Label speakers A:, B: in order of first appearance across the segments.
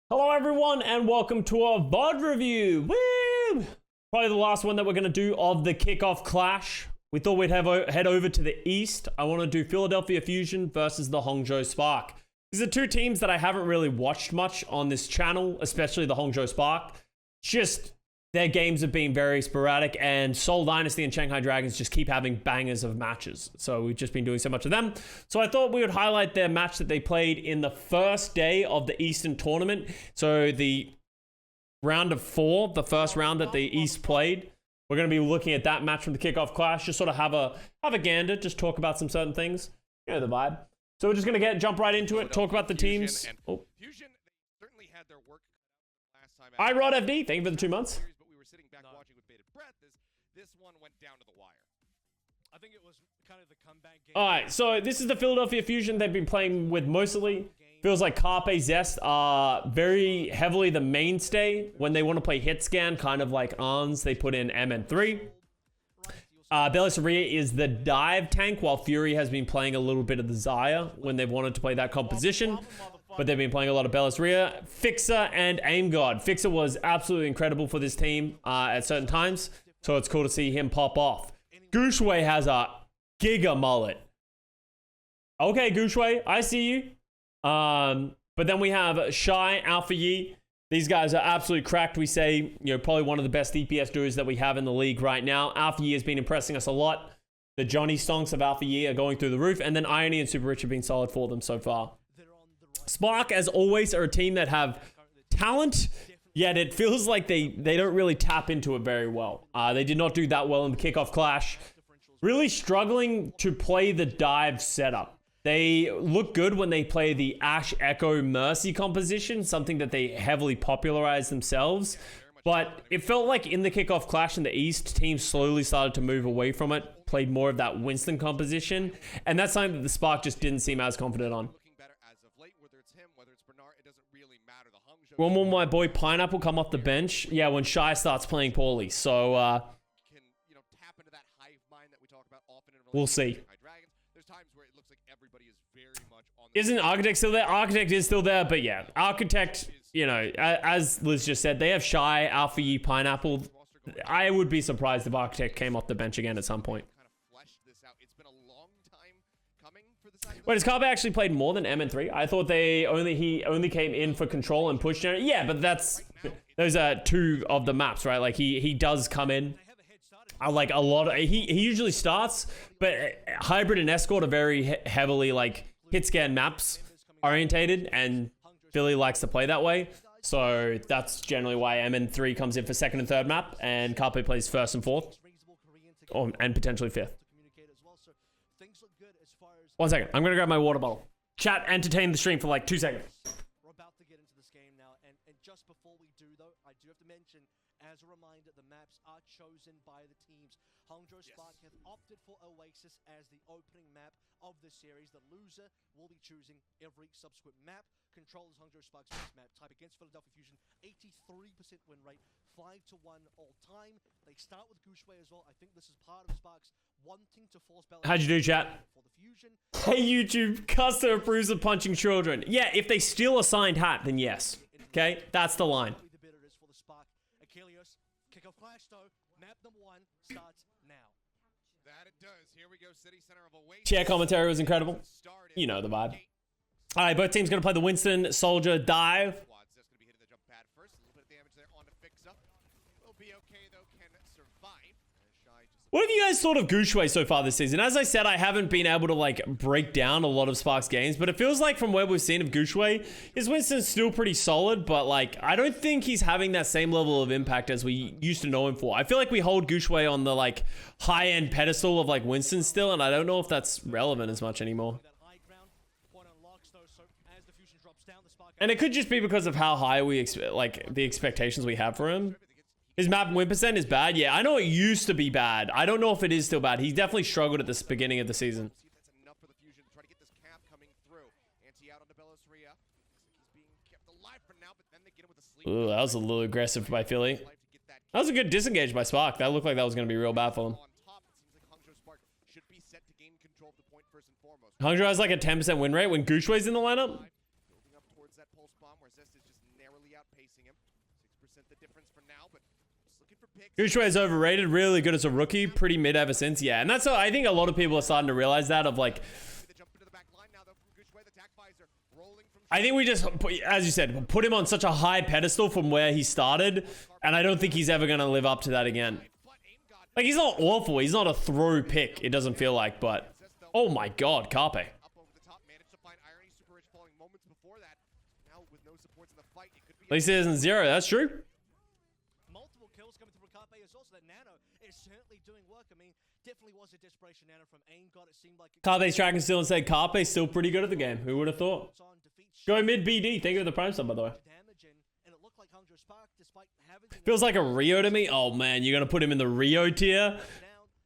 A: Hello everyone and welcome to our VOD review. Woo! Probably the last one that we're going to do of the Kickoff Clash. We thought we'd head over to the East. I want to do Philadelphia Fusion versus the Hangzhou Spark. These are two teams that I haven't really watched much on this channel, especially the Hangzhou Spark. Just their games have been very sporadic, and Seoul Dynasty and Shanghai Dragons just keep having bangers of matches. So we've just been doing so much of them. So I thought we would highlight their match that they played in the first day of the Eastern tournament. So the round of 4, the first round that the East played. We're going to be looking at that match from the Kickoff Clash. Just sort of have a gander, just talk about some certain things. You know the vibe. So we're just going to jump right into it, talk about the teams. Oh.
B: Fusion, they certainly had their work last time.
A: iRodFD, thank you for the 2 months.
B: But we were sitting back watching with bated breath. This one went down to the wire.
C: I think it was kind of the comeback game.
A: All right, so this is the Philadelphia Fusion they've been playing with mostly. Feels like Carpe Zest are very heavily the mainstay when they want to play hit scan, kind of like Arns. They put in MN3. Belisariya is the dive tank, while Fury has been playing a little bit of the Xayah when they've wanted to play that composition. But they've been playing a lot of Belisariya. Fixer and Aim God. Fixer was absolutely incredible for this team at certain times, so it's cool to see him pop off. Gushwei has a giga mullet. Okay, Gushwei, I see you. But then we have Shy, Alpha Yi. These guys are absolutely cracked. We say, probably one of the best DPS duos that we have in the league right now. Alpha Yi has been impressing us a lot. The Johnny stonks of Alpha Yi are going through the roof. And then Iony and Super Rich have been solid for them so far. Spark, as always, are a team that have talent, yet it feels like they don't really tap into it very well. They did not do that well in the Kickoff Clash. Really struggling to play the dive setup. They look good when they play the Ash Echo Mercy composition, something that they heavily popularized themselves. But it felt like in the Kickoff Clash in the East, teams slowly started to move away from it, played more of that Winston composition. And that's something that the Spark just didn't seem as confident on. When will my boy Pineapple come off the bench? Yeah, when Shy starts playing poorly. So, we'll see. Isn't Architect still there? Architect is still there, but yeah, Architect, as Liz just said, they have Shy, Alpha Yi, Pineapple. I would be surprised if Architect came off the bench again at some point. Wait, has Carpe actually played more than MN3? I thought he only came in for control and push generator. Yeah, but those are 2 of the maps, right? Like he does come in. Like a lot of, he usually starts, but Hybrid and Escort are very heavily like hit scan maps orientated, and Philly likes to play that way. So that's generally why MN3 comes in for 2nd and 3rd map, and Carpe plays 1st and 4th, and potentially 5th. 1 second, I'm gonna grab my water bottle. Chat, entertain the stream for like 2 seconds.
C: We're about to get into this game now, and just before we do though, I do have to mention, as a reminder, the maps are chosen by the teams. Hangzhou Spark have opted for Oasis as the opening map of this series. The loser will be choosing every subsequent map. Control is Hangzhou Spark's first map. Type against Philadelphia Fusion. 83% win rate. 5-1 all time. They start with Gushwei as well. I think this is part of Sparks wanting to force balance.
A: How'd you do, chat?
C: For the Fusion.
A: Hey, YouTube. Custa approves of punching children. Yeah, if they steal a signed hat, then yes. Okay, that's the line.
C: The better it is for the Spark. Achilles, Kickoff Clash though. Map number 1 starts now.
B: That it does. Here we go, city center of Oasis.
A: Chair commentary was incredible. You know the vibe. All right, both teams going to play the Winston Soldier dive.
B: That's going to be hitting the jump pad first. A little bit of damage there on the fix-up. Will be okay, though. Can survive.
A: What have you guys thought of Gushwei so far this season? As I said, I haven't been able to like break down a lot of Sparks games, but it feels like from where we've seen of Gushwei, his Winston's still pretty solid, but like I don't think he's having that same level of impact as we used to know him for. I feel like we hold Gushwei on the like high-end pedestal of like Winston still, and I don't know if that's relevant as much anymore. And it could just be because of how high we like the expectations we have for him. His map win percent is bad. Yeah, I know it used to be bad. I don't know if it is still bad. He definitely struggled at the beginning of the season. Ooh, that was a little aggressive by Philly. That was a good disengage by Spark. That looked like that was going to be real bad for him. Hangzhou has like a 10% win rate when Gushwei's in the lineup.
B: just narrowly outpacing him. 6% the difference for now, but just looking for picks.
A: Gushue is overrated, really good as a rookie, pretty mid ever since. Yeah, and that's what I think a lot of people are starting to realize that of like,
B: They jump into the back line now, though, from Gushue, the tack visor rolling from
A: I think we just, as you said, put him on such a high pedestal from where he started, and I don't think he's ever going to live up to that again.
B: but aim god
A: Like, he's not awful. He's not a throw pick, it doesn't feel like, but... Oh my god, Carpe.
B: up over the top, managed to find irony. Super Rich falling moments before that. Now with no supports in the fight, it could be
A: At least he isn't zero, that's true.
C: Multiple kills coming through Carpe as well, so that Nano is certainly doing work. I mean, definitely was a desperation Nano from aim god. It seemed like
A: Carpe's tracking still and said Carpe's still pretty good at the game. Who would have thought?
C: on defeat
A: Go mid BD. Thank you for the prime sub, by the way.
C: damage and it looked like Hangzhou Spark, despite having
A: Feels like a Rio to me. Oh man, you're gonna put him in the Rio tier?
C: down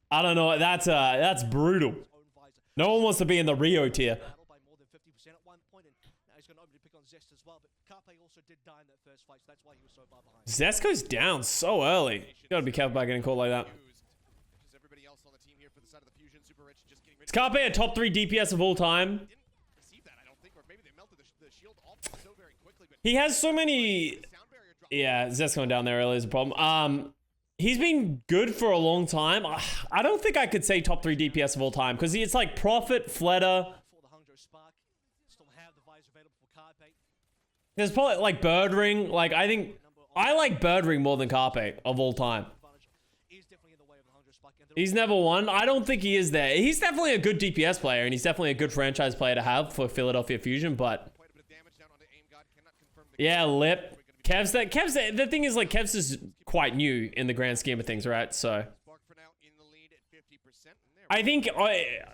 A: I don't know. That's brutal.
C: his own visor.
A: No one wants to be in the Rio tier.
C: Battle by more than 50% at one point, and now he's going to openly pick on Zest as well. But Carpe also did die in that first fight, so that's why he was so far behind.
A: Zest goes down so early. Gotta be careful about getting caught like that.
B: Just everybody else on the team here for the side of the Fusion. Super Rich just getting rid
A: Is Carpe a top 3 DPS of all time?
B: didn't receive that, I don't think, or maybe they melted the shield off so very quickly. But
A: He has so many...
B: sound barrier drop.
A: Yeah, Zest going down there early is a problem. He's been good for a long time. I don't think I could say top 3 DPS of all time, because it's like Prophet, Fleta.
C: For the Hangzhou Spark, still have the visor available for Carpe.
A: There's probably like Bird Ring. Like, I think... I like Bird Ring more than Carpe of all time.
C: Advantage is definitely in the way of the Hangzhou Spark. And
A: He's never won. I don't think he is there. He's definitely a good DPS player, and he's definitely a good franchise player to have for Philadelphia Fusion, but...
B: Quite a bit of damage down onto aim god. Cannot confirm the
A: Yeah, Lip. The thing is, like, Kev's is quite new in the grand scheme of things, right? So...
B: Spark for now in the lead at 50%. And there
A: I think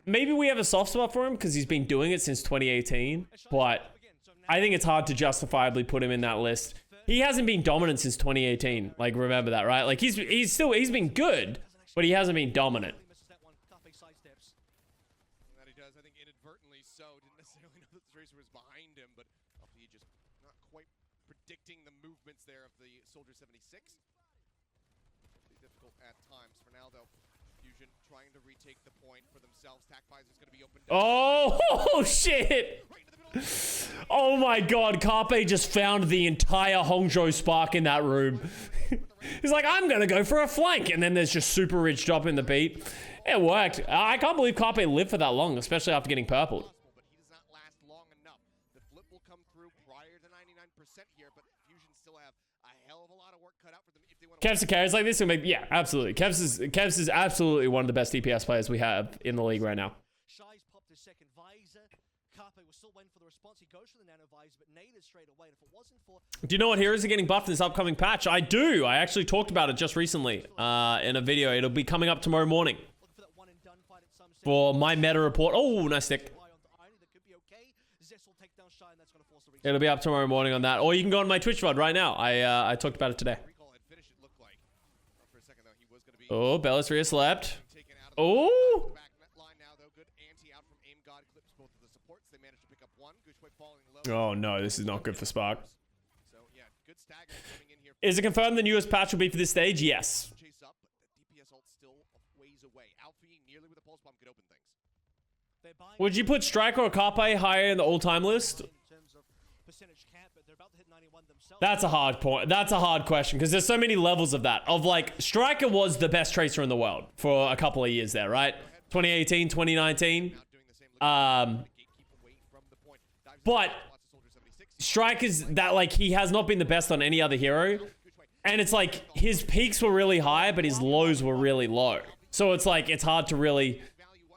A: maybe we have a soft spot for him because he's been doing it since 2018, but I think it's hard to justifiably put him in that list. He hasn't been dominant since 2018. Like, remember that, right? Like, he's been good, but he hasn't been dominant.
C: misses that one. Carpe sidesteps.
B: that he does, I think inadvertently so. Didn't necessarily know that the Tracer was behind him, but LP just not quite predicting the movements there of the Soldier 76. Be difficult at times. For now, though, Fusion trying to retake the point for themselves. Tack Visor's going to be opened up.
A: Oh, shit!
B: Right into the middle of the
A: Oh my god, Carpe just found the entire Hangzhou Spark in that room. He's like, I'm gonna go for a flank, and then there's just Super Rich dropping the beat. It worked. I can't believe Carpe lived for that long, especially after getting purpled.
B: but he does not last long enough. The flip will come through prior to 99% here, but Fusion still have a hell of a lot of work cut out for them if they want to.
A: Kevs carries like this, yeah, absolutely. Kevs is absolutely one of the best DPS players we have in the league right now.
C: Shy's popped his second visor. Carpe was still waiting for the response. He goes for the nano visor, but naded straight away. And if it wasn't for
A: Do you know what heroes are getting buffed in this upcoming patch? I do. I actually talked about it just recently in a video. It'll be coming up tomorrow morning
C: looking for that one and done fight at some stage.
A: for my meta report. Oh, nice stick.
C: Fly onto Irony, that could be okay. Zest will take down Shy, and that's going to force the
A: It'll be up tomorrow morning on that. Or you can go on my Twitch VOD right now. I talked about it today.
B: Recall had finished, it looked like. For a second, though, he was going to be
A: Oh, Bellisria slept.
B: taken out of
A: Oh!
B: the back net line now, though. Good anti out from Aim God. Clips both of the supports. They managed to pick up one. Gushue falling low.
A: Oh no, this is not good for Spark.
B: So, yeah, good stagger coming in here.
A: Is it confirmed the newest patch will be for this stage? Yes.
B: Chase up, but the DPS ult still a ways away. Alfie nearly with a pulse bomb could open things.
C: They're buying
A: Would you put Striker or Carpe higher in the all-time list?
C: in terms of percentage cap, but they're about to hit 91 themselves.
A: That's a hard point. That's a hard question because there's so many levels of that. Of like, Striker was the best tracer in the world for a couple of years there, right? 2018, 2019.
B: Not doing the same. Gatekeep away from the point. Dives
A: But
B: into lots of Soldier 76.
A: Striker's that like he has not been the best on any other hero. And it's like his peaks were really high, but his lows were really low. So it's like it's hard to really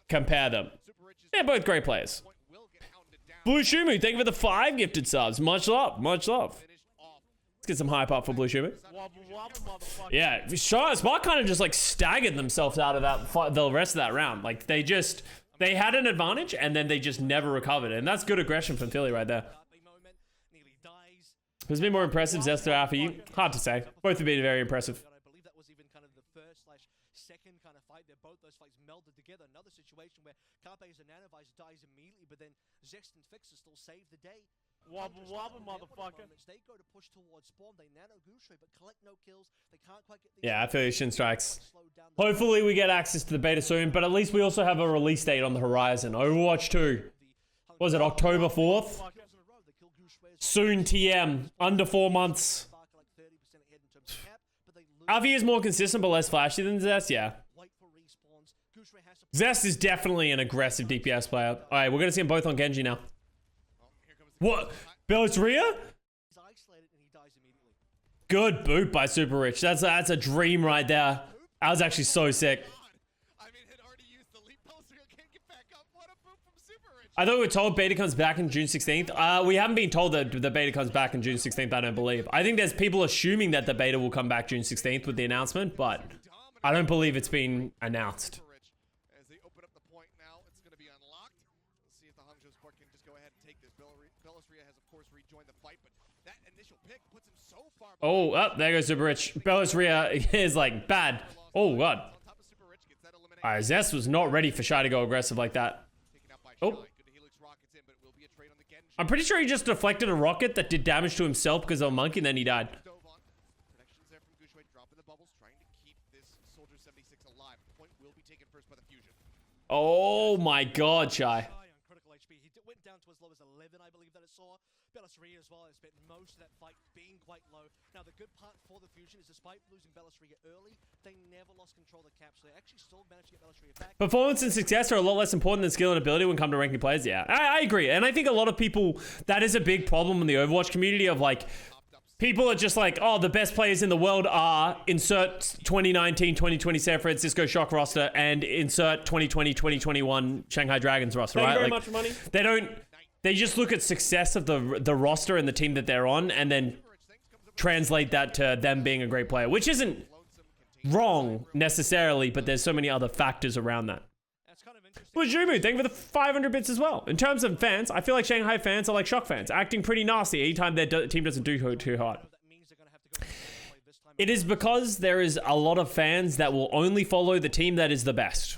A: compare them.
B: Super Rich is
A: They're both great players.
B: point will get hounded down.
A: Blue Shumu, thank you for the 5 gifted subs. Much love, much love.
B: Finished off.
A: Let's get some hype up for Blue Shumu.
D: Wobble wobble, motherfucker.
A: Yeah, Spark kind of just like staggered themselves out of that the rest of that round. Like they had an advantage and then they just never recovered. And that's good aggression from Philly right there.
C: Carpe moment, nearly dies.
A: Who's been more impressive, Zest or Alfie? Hard to say. Both have been very impressive.
C: God, I believe that was even kind of the first/second kind of fight there. Both those fights melded together. Another situation where Carpe's and Nanovisor dies immediately, but then Zest and Fixer still save the day.
D: Wobble wobble,
C: Their
D: motherfucker.
C: moments, They go to push towards spawn. They nano Gushue, but collect no kills. They can't quite get the
A: Yeah, I feel you, Shin Strikes.
C: slowed down the
A: Hopefully we get access to the beta soon, but at least we also have a release date on the horizon. Overwatch 2. Was it October 4th?
C: kills in a row. They kill
A: Soon TM. Under 4 months. Alfie is more consistent but less flashy than Zest, yeah. Zest is definitely an aggressive DPS player. Alright, we're gonna see them both on Genji now. What? Beltria? Good boot by Super Rich. That's a dream right there. That was actually so sick. I thought we were told beta comes back on June 16th. We haven't been told that the beta comes back on June 16th, I don't believe. I think there's people assuming that the beta will come back June 16th with the announcement, but I don't believe it's been announced.
B: As they open up the point now, it's going to be unlocked. Let's see if the Hangzhou Sport can just go ahead and take this. Bellisria has, of course, rejoined the fight, but that initial pick puts him so far.
A: Oh, there goes Super Rich. Bellisria is like bad. Oh, God. Alright, Zest was not ready for Shy to go aggressive like that. Oh. I'm pretty sure he just deflected a rocket that did damage to himself because of a monkey and then he died. Oh my God, Shy.
C: Bellisria as well has spent most of that fight being quite low. Now the good part for the Fusion is despite losing Bellisria early, they never lost control of the cap, so they actually still managed to get Bellisria back.
A: Performance and success are a lot less important than skill and ability when it comes to ranking players. Yeah, I agree. And I think a lot of people, that is a big problem in the Overwatch community of like, people are just like, oh, the best players in the world are insert 2019, 2020 San Francisco Shock roster and insert 2020, 2021 Shanghai Dragons roster, right?
D: Thank you very
A: like,
D: much, money.
A: They just look at success of the roster and the team that they're on and then translate that to them being a great player, which isn't wrong necessarily, but there's so many other factors around that. Bujumu, thank you for the 500 bits as well. In terms of fans, I feel like Shanghai fans are like Shock fans, acting pretty nasty anytime their team doesn't do too hard. It is because there is a lot of fans that will only follow the team that is the best.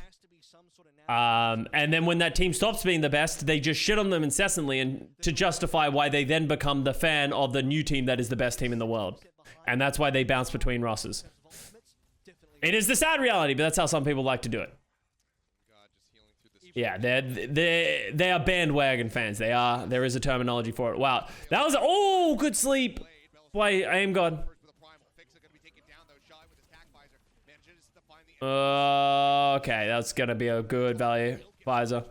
A: And then when that team stops being the best, they just shit on them incessantly and to justify why they then become the fan of the new team that is the best team in the world. And that's why they bounce between rosters. It is the sad reality, but that's how some people like to do it. Yeah, they are bandwagon fans. There is a terminology for it. Wow. That was, oh, good sleep by Aim God. Okay, that's gonna be a good value. Visor.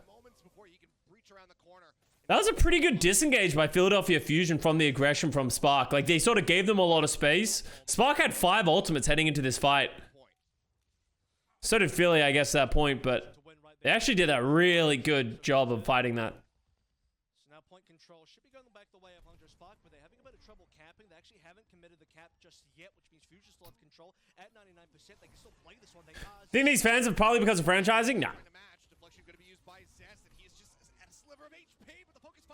A: That was a pretty good disengage by Philadelphia Fusion from the aggression from Spark. Like, they sort of gave them a lot of space. Spark had 5 ultimates heading into this fight. So did Philly, I guess, at that point, but they actually did a really good job of fighting that.
C: So now point control should be going back the way of Hangzhou Spark, but they're having a bit of trouble capping. They actually haven't committed the cap just yet, which means Fusion still have control at 99%. They can still play this one. They are.
A: Think these fans are probably because of franchising? No.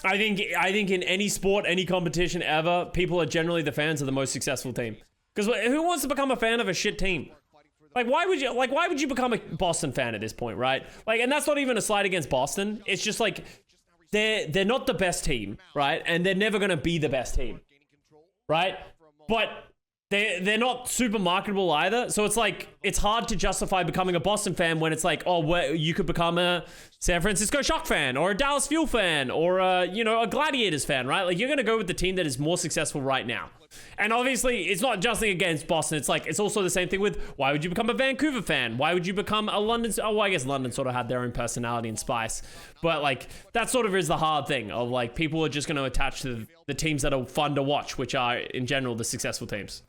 A: I think in any sport, any competition ever, people are generally the fans of the most successful team. Because who wants to become a fan of a shit team? Like, why would you become a Boston fan at this point, right? Like, and that's not even a slight against Boston. It's just like they're not the best team, right? And they're never gonna be the best team, right? But they're not super marketable either. So it's like, it's hard to justify becoming a Boston fan when it's like, oh, you could become a San Francisco Shock fan or a Dallas Fuel fan or a Gladiators fan, right? Like, you're going to go with the team that is more successful right now. And obviously, it's not just against Boston. It's like, it's also the same thing with, why would you become a Vancouver fan? Why would you become a London? Oh, well, I guess London sort of had their own personality and spice. But like, that sort of is the hard thing of like, people are just going to attach to the teams that are fun to watch, which are in general the successful teams.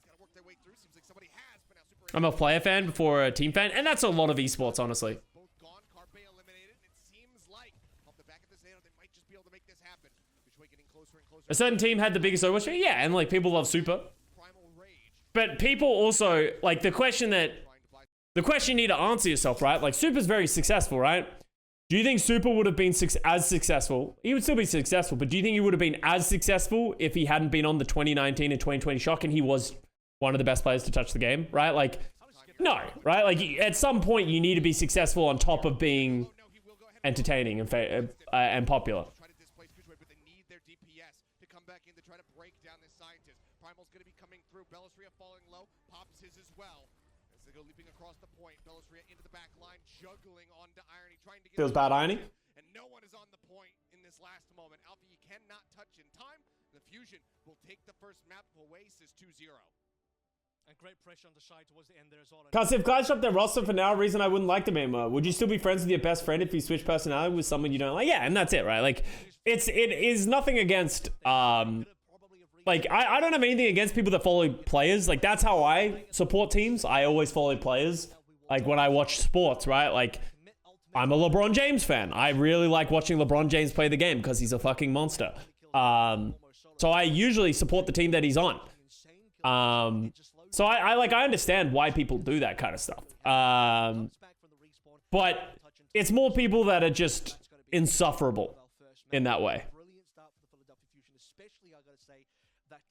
A: I'm a player fan before a team fan, and that's a lot of esports, honestly. A certain team had the biggest Overwatch fan, yeah, and like people love Super. But people also, like, the question you need to answer yourself, right? Like, Super's very successful, right? Do you think Super would have been as successful? He would still be successful, but do you think he would have been as successful if he hadn't been on the 2019 and 2020 Shock and he was one of the best players to touch the game, right? Like, no, right? Like, at some point, you need to be successful on top of being entertaining and popular. Feels bad irony.
B: And no one is on the point in this last moment. Alpha, you cannot touch in time. The Fusion will take the first map of Oasis 2-0.
C: And great pressure on the side towards the end there as well.
A: Cause if guys drop their roster for now, reason I wouldn't like them anymore. Would you still be friends with your best friend if you switch personality with someone you don't like? Yeah, and that's it, right? Like, it is nothing against, like, I don't have anything against people that follow players. Like, that's how I support teams. I always follow players. Like, when I watch sports, right? Like, I'm a LeBron James fan. I really like watching LeBron James play the game because he's a fucking monster. So I usually support the team that he's on. So I understand why people do that kind of stuff. But it's more people that are just insufferable in that way.
C: Brilliant start for the Philadelphia Fusion, especially I gotta say that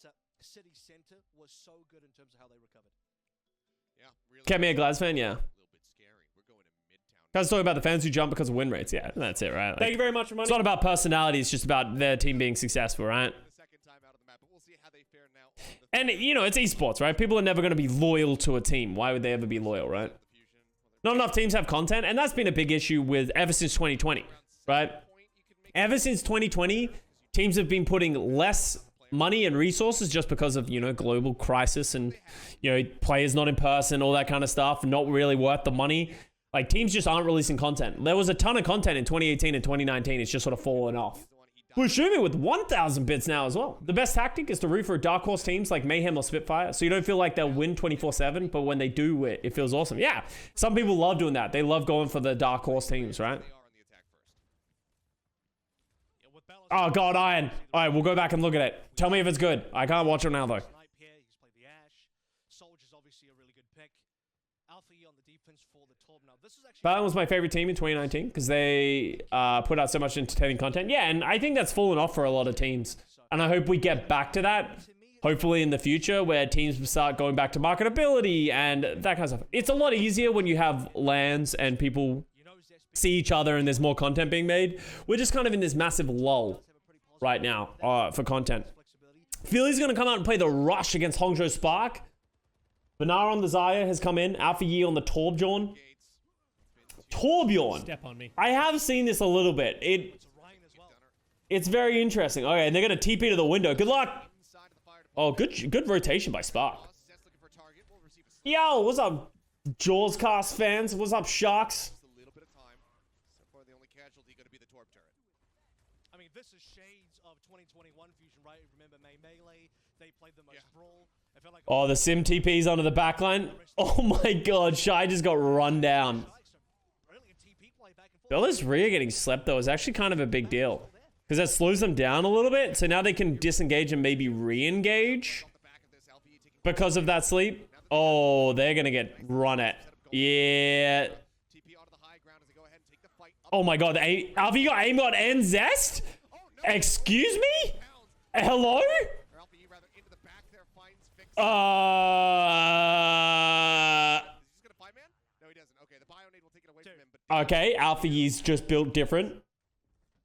C: city center was so good in terms of how they recovered.
B: Yeah, really.
A: Kept me a Glass fan, yeah.
B: A little bit scary. We're going to Midtown.
A: Guys talking about the fans who jump because of win rates. Yeah, that's it, right? Like,
E: Thank you very much for money.
A: it's not about personality. It's just about their team being successful, right?
B: The second time out of the map, but we'll see how they fare now.
A: And, you know, it's esports, right? People are never going to be loyal to a team. Why would they ever be loyal, right? Not enough teams have content, and that's been a big issue with ever since 2020, right? Ever since 2020, teams have been putting less money and resources just because of, you know, global crisis and, you know, players not in person, all that kind of stuff, not really worth the money. Like, teams just aren't releasing content. There was a ton of content in 2018 and 2019. It's just sort of fallen off. Bushumi with 1,000 bits now as well. The best tactic is to root for dark horse teams like Mayhem or Spitfire, so you don't feel like they'll win 24/7, but when they do, it feels awesome. Yeah, some people love doing that. They love going for the dark horse teams, right? Oh, God, Iron. All right, we'll go back and look at it. Tell me if it's good. I can't watch it now, though.
C: Snipe here, he's played the Ash. Soldier's obviously a really good pick. Alpha E on the defense for the Torb. Now, this is actually
A: Valiant was my favorite team in 2019 because they put out so much entertaining content. Yeah, and I think that's fallen off for a lot of teams. And I hope we get back to that, hopefully in the future, where teams start going back to marketability and that kind of stuff. It's a lot easier when you have LANs and people see each other and there's more content being made. We're just kind of in this massive lull right now for content. Philly's going to come out and play the Rush against Hangzhou Spark. Benar on the Zaya has come in. Alpha Yi on the Torbjorn. Torbjorn.
E: Step on me.
A: I have seen this a little bit. It's very interesting. Okay, and they're going to TP to the window. Good luck. Oh, good rotation by Spark. Yo, what's up, Jaws cast fans? What's up, Sharks?
C: I mean, this is shades of 2021 Fusion, right? Remember Melee? They played the most brawl. I felt like
A: Oh, the Sim TP's onto the backline. Oh my God, Shy just got run down.
C: brilliant TP play back and forth.
A: Bella's rear getting slept though is actually kind of a big deal because that slows them down a little bit. So now they can disengage and maybe re-engage because of that sleep. Oh, they're gonna get run at. Yeah. Oh my God, Alpha, you got aimbot and Zest? Excuse me? Hello? Okay, Alpha Yee's just built different.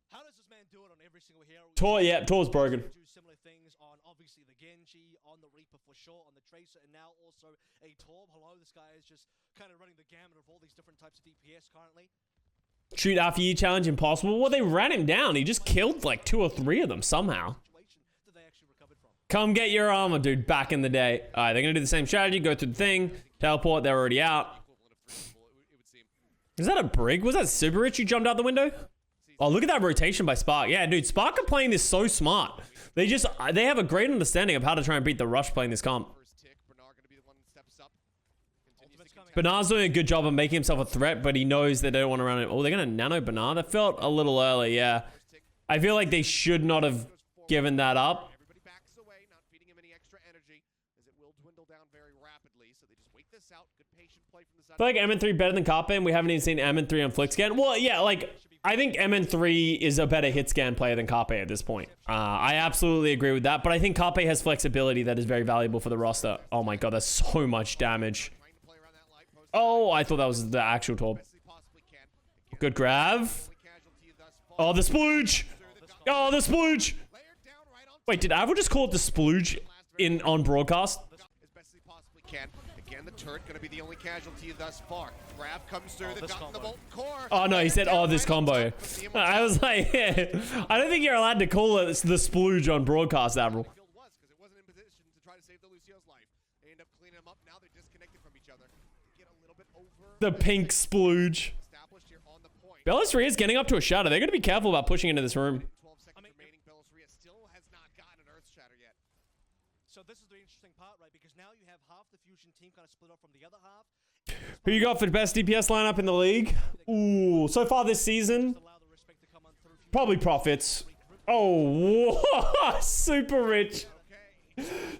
C: How does this man do it on every single hero?
A: Tor, yeah, Tor's broken.
C: Do similar things on obviously the Genji, on the Reaper for sure, on the Tracer, and now also a Torb. Hello, this guy is just kind of running the gamut of all these different types of DPS currently.
A: Shoot Alpha Yee challenge impossible. Well, they ran him down. He just killed like 2 or 3 of them somehow.
C: That they actually recovered from.
A: Come get your armor, dude. Back in the day. All right, they're gonna do the same strategy. Go through the thing. Teleport. They're already out. Is that a brig? Was that Super Rich who jumped out the window? Oh, look at that rotation by Spark. Yeah, dude, Spark are playing this so smart. They have a great understanding of how to try and beat the Rush playing this comp. Banar's doing a good job of making himself a threat, but he knows they don't want to run it. Oh, they're going to nano Banar? That felt a little early, yeah. I feel like they should not have given that up.
B: Everybody backs away, not feeding him any extra energy, as it will dwindle down very rapidly. So they just wait this out. Good patient play from the side.
A: I feel like MN3 better than Carpe, and we haven't even seen MN3 on Flickscan. Well, yeah, like, I think MN3 is a better hit scan player than Carpe at this point. I absolutely agree with that, but I think Carpe has flexibility that is very valuable for the roster. Oh my God, that's so much damage. Oh, I thought that was the actual Torb. Good grab. Oh, the splooge. Oh, the splooge. Wait, did Avril just call it the splooge on broadcast?
B: Again, the turret going to be the only casualty thus far. Grab comes through. They've
C: this
B: gotten the
C: combo.
B: Molten Core.
A: Oh no, he said, oh, this combo. I was like, I don't think you're allowed to call it the splooge on broadcast, Admiral.
B: Field was because it wasn't in position to try to save the Lucio's life. They end up cleaning him up. Now they're disconnected from each other. Get a little bit over.
A: The pink splooge.
B: Established here on the point.
A: Bellisria is getting up to a shatter. They're going to be careful about pushing into this room.
B: 12 seconds remaining. Bellisria still has not gotten an Earth Shatter yet.
C: So this is the interesting part, right? Because now you have half the Fusion team kind of split off from the other half.
A: Who you got for the best DPS lineup in the league? Ooh, so far this season,
C: Allow the respect to come on through.
A: probably Profits. Oh, whoa, super rich.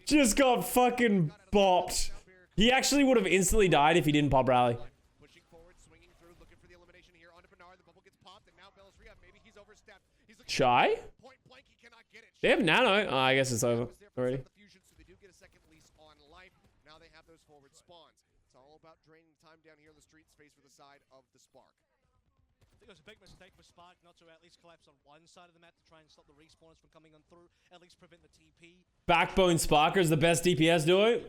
A: Just got fucking bopped. He actually would have instantly died if he didn't pop rally.
B: Pushing forward, swinging through, looking for the elimination here onto Bernard. The bubble gets popped, and now Bellisria, maybe he's overstepped. He's looking
A: Shy?
B: point blank, he cannot get it.
A: They have nano. Oh, I guess it's over
B: Was there for
A: already.
B: some of the fusion, so they do get a second lease on life. Now they have those forward spawns. It's all about draining time down here in the street space for the side of the Spark.
C: I think it was a big mistake for Spark not to at least collapse on one side of the map to try and stop the respawners from coming on through, at least prevent the TP.
A: Backbone Sparker is the best DPS duo.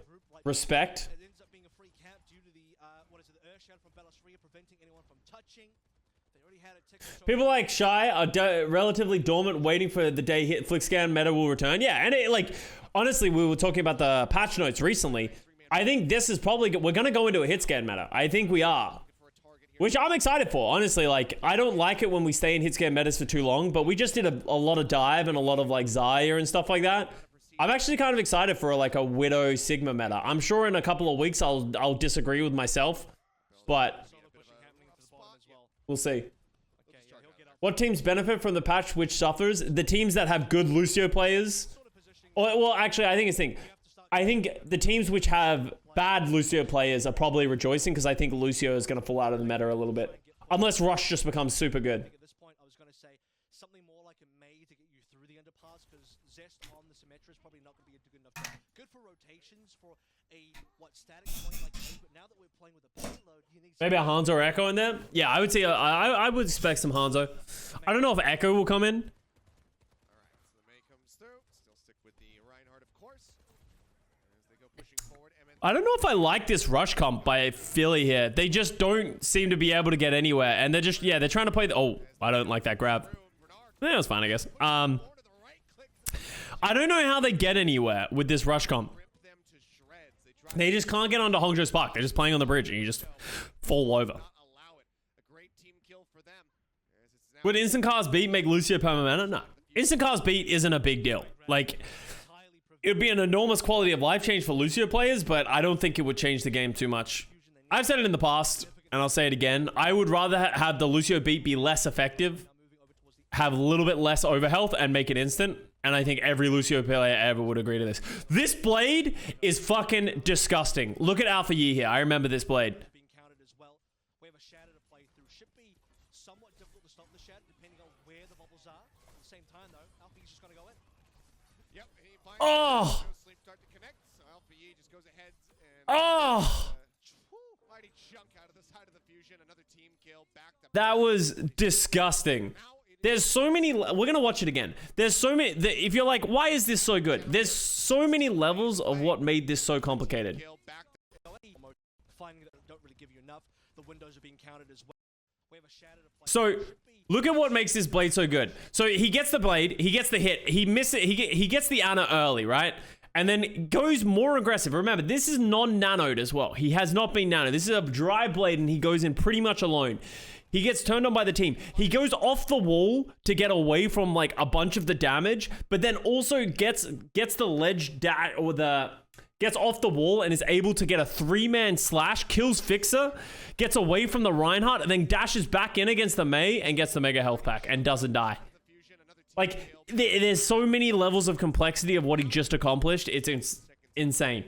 A: Respect.
C: It ends up being a free cap due to the, the Earth Shatter from Bellisria preventing anyone from touching. They already had it ticked.
A: People like Shy are relatively dormant, waiting for the day hit flick scan meta will return. Yeah, and it, like, honestly, we were talking about the patch notes recently. I think this is probably, we're going to go into a hit scan meta. I think we are. Which I'm excited for, honestly. Like, I don't like it when we stay in hit scan metas for too long, but we just did a lot of dive and a lot of, like, Zaya and stuff like that. I'm actually kind of excited for, like, a Widow Sigma meta. I'm sure in a couple of weeks I'll disagree with myself, but we'll see. What teams benefit from the patch which suffers? The teams that have good Lucio players. Well, actually, I think it's thing. I think the teams which have bad Lucio players are probably rejoicing because I think Lucio is going to fall out of the meta a little bit. Unless Rush just becomes super good.
C: At this point, I was going to say something more like a May to get you through the underpass because Zest on the Symmetra is probably not going to be a good enough time. Good for rotations for a, static point like May, but now that we're playing with a payload, you need
A: Maybe a Hanzo or Echo in there? Yeah, I would say, I would expect some Hanzo. I don't know if Echo will come in.
B: All right, so the May comes through. Still stick with the Reinhardt, of course. As they go pushing forward,
A: I don't know if I like this rush comp by Philly here. They just don't seem to be able to get anywhere. And they're just, yeah, they're trying to play the, oh, I don't like that grab. That was fine, I guess. I don't know how they get anywhere with this rush comp. They just can't get onto Hangzhou Spark. They're just playing on the bridge and you just fall over. Would instant cast beat make Lucio permanent? No. Instant cast beat isn't a big deal. Like, it would be an enormous quality of life change for Lucio players, but I don't think it would change the game too much. I've said it in the past, and I'll say it again. I would rather have the Lucio beat be less effective, have a little bit less overhealth, and make it instant. And I think every Lucio player ever would agree to this. This blade is fucking disgusting. Look at Alpha Yi here. I remember this blade.
C: being counted as well. We have a shatter to play through. Should be somewhat difficult to stop the shatter depending on where the bubbles are. At the same time though, Alpha Yi's just gonna go in.
B: Yep, he finds
A: Oh!
B: sleep start to connect. So Alpha Yi just goes ahead and
A: Oh!
B: mighty chunk out of the side of the fusion. Another team kill back to
A: That was disgusting. There's so many, we're going to watch it again. There's so many, if you're like, why is this so good? There's so many levels of what made this so complicated.
C: Finding that don't really give you enough. The windows are being counted as well. We have a shatter to play.
A: So, look at what makes this blade so good. So, he gets the blade, he gets the hit, he misses, he gets the Ana early, right? And then goes more aggressive. Remember, this is non-nanoed as well. He has not been nanoed. This is a dry blade and he goes in pretty much alone. He gets turned on by the team. He goes off the wall to get away from like a bunch of the damage, but then also gets the ledge gets off the wall and is able to get a 3-man slash, kills Fixer, gets away from the Reinhardt, and then dashes back in against the Mei and gets the mega health pack and doesn't die. Like, there's so many levels of complexity of what he just accomplished. It's insane.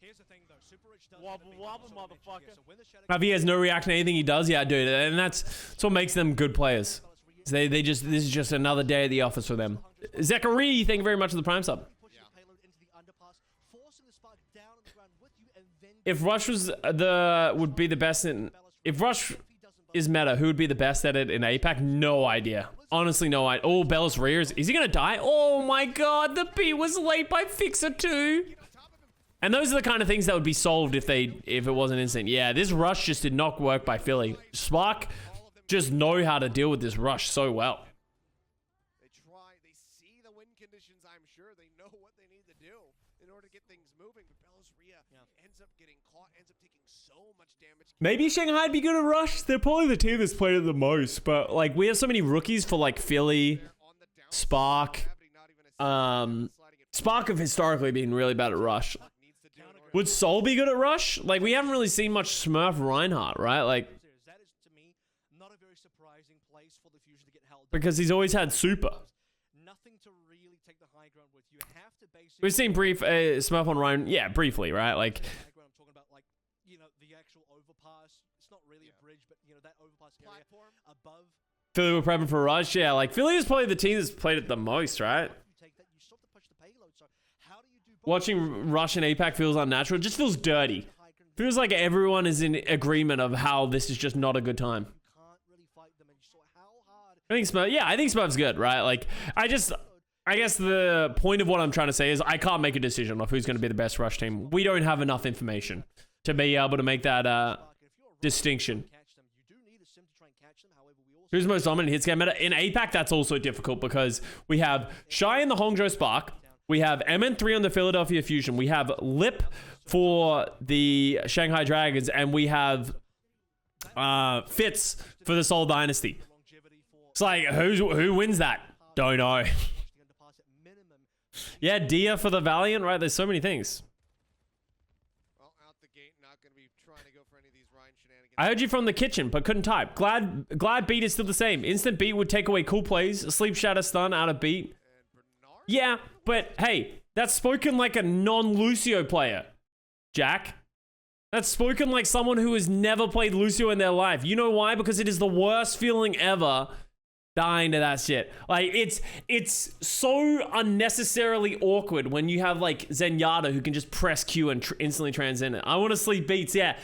C: Here's the thing though, Super Rich does
D: Wobble,
C: have a big
D: wobble,
C: so much,
D: motherfucker.
C: yeah, so when the shatter
A: If he has no reaction to anything he does, yeah, dude, and that's what makes them good players. They just, this is just another day at the office for them. Zachary, thank you very much for the Prime sub.
C: pushing the payload into the underpass, forcing the Spark down on the ground with you, and then
A: If Rush was would be the best in, if Rush is meta, who would be the best at it in APAC? No idea. Honestly, no idea. Oh, Bellis rears. Is he going to die? Oh my god, the beat was late by Fixer too. And those are the kind of things that would be solved if it wasn't instant. Yeah, this rush just did not work by Philly. Spark just know how to deal with this rush so well.
B: They see the win conditions, I'm sure. They know what they need to do in order to get things moving. But Bellis Ria ends up getting caught, ends up taking so much damage.
A: Maybe Shanghai'd be good at rush. They're probably the team that's played it the most. But like, we have so many rookies for like Philly, Spark. Spark have historically been really bad at rush. Would Sol be good at rush? Like, we haven't really seen much Smurf Reinhardt, right? Like,
C: That is, to me, not a very surprising place for the Fusion to get held.
A: because he's always had super.
C: Nothing to really take the high ground with. You have to basically...
A: We've seen brief Smurf on Ryan, yeah, briefly, right? Like,
C: high ground, I'm talking about, like, you know, the actual overpass. It's not really a bridge, but, you know, that overpass area above.
A: Philly were prepping for rush, yeah. Like, Philly is probably the team that's played it the most, right?
C: You take that, you still have to push the payload. So how do you do both?
A: Watching rush and APAC feels unnatural. It just feels dirty. Feels like everyone is in agreement of how this is just not a good time.
C: You can't really fight them, and you saw how hard...
A: I think Smurf, yeah, I think Smurf's good, right? Like, I guess the point of what I'm trying to say is I can't make a decision of who's going to be the best rush team. We don't have enough information to be able to make that distinction. Who's most dominant hits game meta? In APAC, that's also difficult because we have Shy in the Hangzhou Spark. We have MN3 on the Philadelphia Fusion. We have Lip for the Shanghai Dragons. And we have Fitz for the Seoul Dynasty. It's like, who wins that? Don't know. Yeah, Dia for the Valiant, right? There's so many things.
B: Well, out the gate, not going to be trying to go for any of these Ryan shenanigans.
A: I heard you from the kitchen, but couldn't type. Glad beat is still the same. Instant beat would take away cool plays. Sleep shatter stun out of beat. Yeah, but hey, that's spoken like a non-Lucio player, Jack. That's spoken like someone who has never played Lucio in their life. You know why? Because it is the worst feeling ever dying to that shit. Like, it's so unnecessarily awkward when you have like Zenyatta who can just press Q and instantly transcend it. I want to sleep beats, yeah.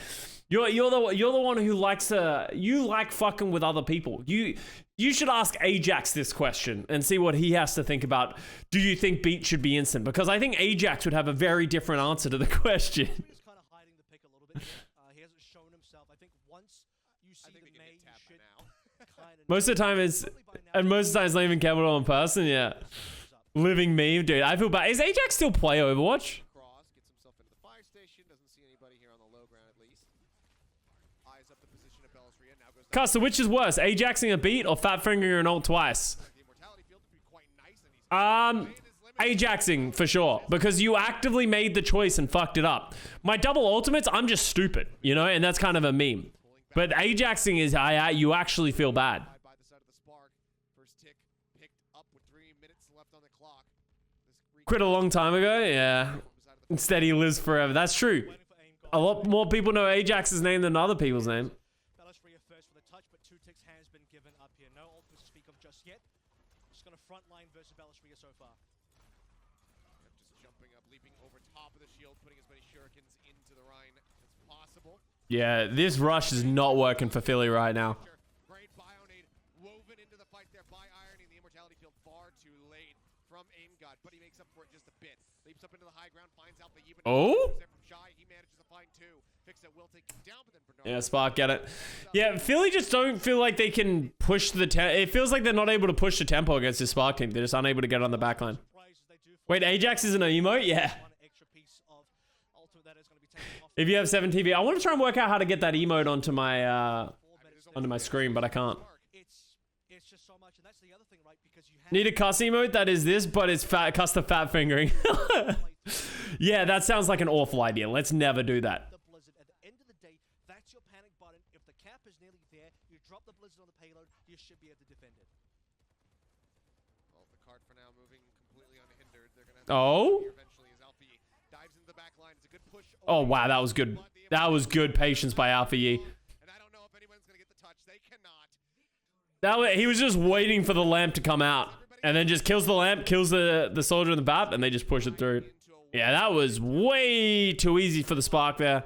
A: You're the one who likes to, you like fucking with other people. You should ask Ajax this question and see what he has to think about. Do you think beat should be instant? Because I think Ajax would have a very different answer to the question.
C: He's kind of hiding the pick a little bit. He hasn't shown himself. I think once you see the May, you should kind of...
A: Most of the time is, and most of the time is leaving Capital in person, yeah. Living meme, dude. I feel bad. Is Ajax still play Overwatch?
B: Cross gets himself into the fire station. Doesn't see anybody here on the low ground at least. Eyes up the position of Bellis Ria. Now goes
A: Custa, which is worse? Ajaxing a beat or fat fingering an ult twice?
B: the immortality field to be quite nice, and he's
A: Ajaxing for sure, because you actively made the choice and fucked it up. My double ultimates, I'm just stupid, you know, and that's kind of a meme. But Ajaxing is, you actually feel bad.
B: by the side of the spark. First tick picked up with 3 minutes left on the clock.
A: Quit a long time ago, yeah. Instead he lives forever. That's true. A lot more people know Ajax's name than other people's name.
C: Bellis Ria first for the touch, but 2 ticks has been given up here. No ult to speak of just yet. Just going to frontline versus Bellis Ria so far.
B: Just jumping up, leaping over top of the shield, putting as many shurikens into the Rhine as possible.
A: Yeah, this rush is not working for Philly right now.
B: Great bionade woven into the fight there by Irony. The immortality field far too late from Aim God, but he makes up for it just a bit. Leaps up into the high ground, finds out the even.
A: Oh?
B: Shy, he manages to find 2. Fix it, will take him down, but then Bernard.
A: Yeah, Spark, get it. Yeah, Philly just don't feel like they can push the it feels like they're not able to push the tempo against this Spark team. They're just unable to get on the backline. Wait, Ajax isn't an emote? Yeah. If you have 7 TV, I want to try and work out how to get that emote onto my screen, but I can't.
C: It's just so much, and that's the other thing, right? Because you have
A: Need a cuss emote that is this, but it's Custa fat fingering. Yeah, that sounds like an awful idea. Let's never do that.
C: the blizzard. At the end of the day, that's your panic button. If the cap is nearly there, you drop the blizzard on the payload, you should be able to defend it.
B: Well, the card for now moving completely unhindered. They're gonna have to eventually as Alfie dives into the back line. It's a good push.
A: Oh, wow, that was good. That was good patience by Alpha Yi.
B: And I don't know if anyone's gonna get the touch. They cannot.
A: He was just waiting for the lamp to come out. And then just kills the lamp, kills the soldier in the BAP, and they just push it through. Yeah, that was way too easy for the Spark there.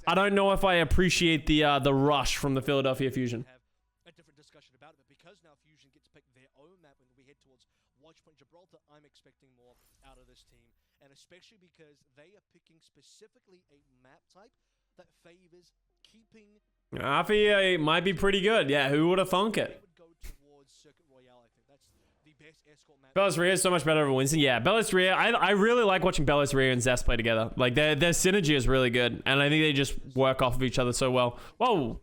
A: I don't know if I appreciate the rush from the Philadelphia Fusion.
C: Have a different discussion about it. But because now Fusion get to pick their own map and we head towards Watchpoint Gibraltar, I'm expecting more out of this team. And especially because they are picking specifically a map type that favors keeping...
A: Alfie might be pretty good. Yeah, who would have thunk it?
C: Would go towards Circuit Royale, I think. That's the best escort map.
A: Belis Ria is so much better over Winston. Yeah, Belis Ria. I really like watching Belis Ria and Zest play together. Like, their synergy is really good. And I think they just work off of each other so well. Whoa.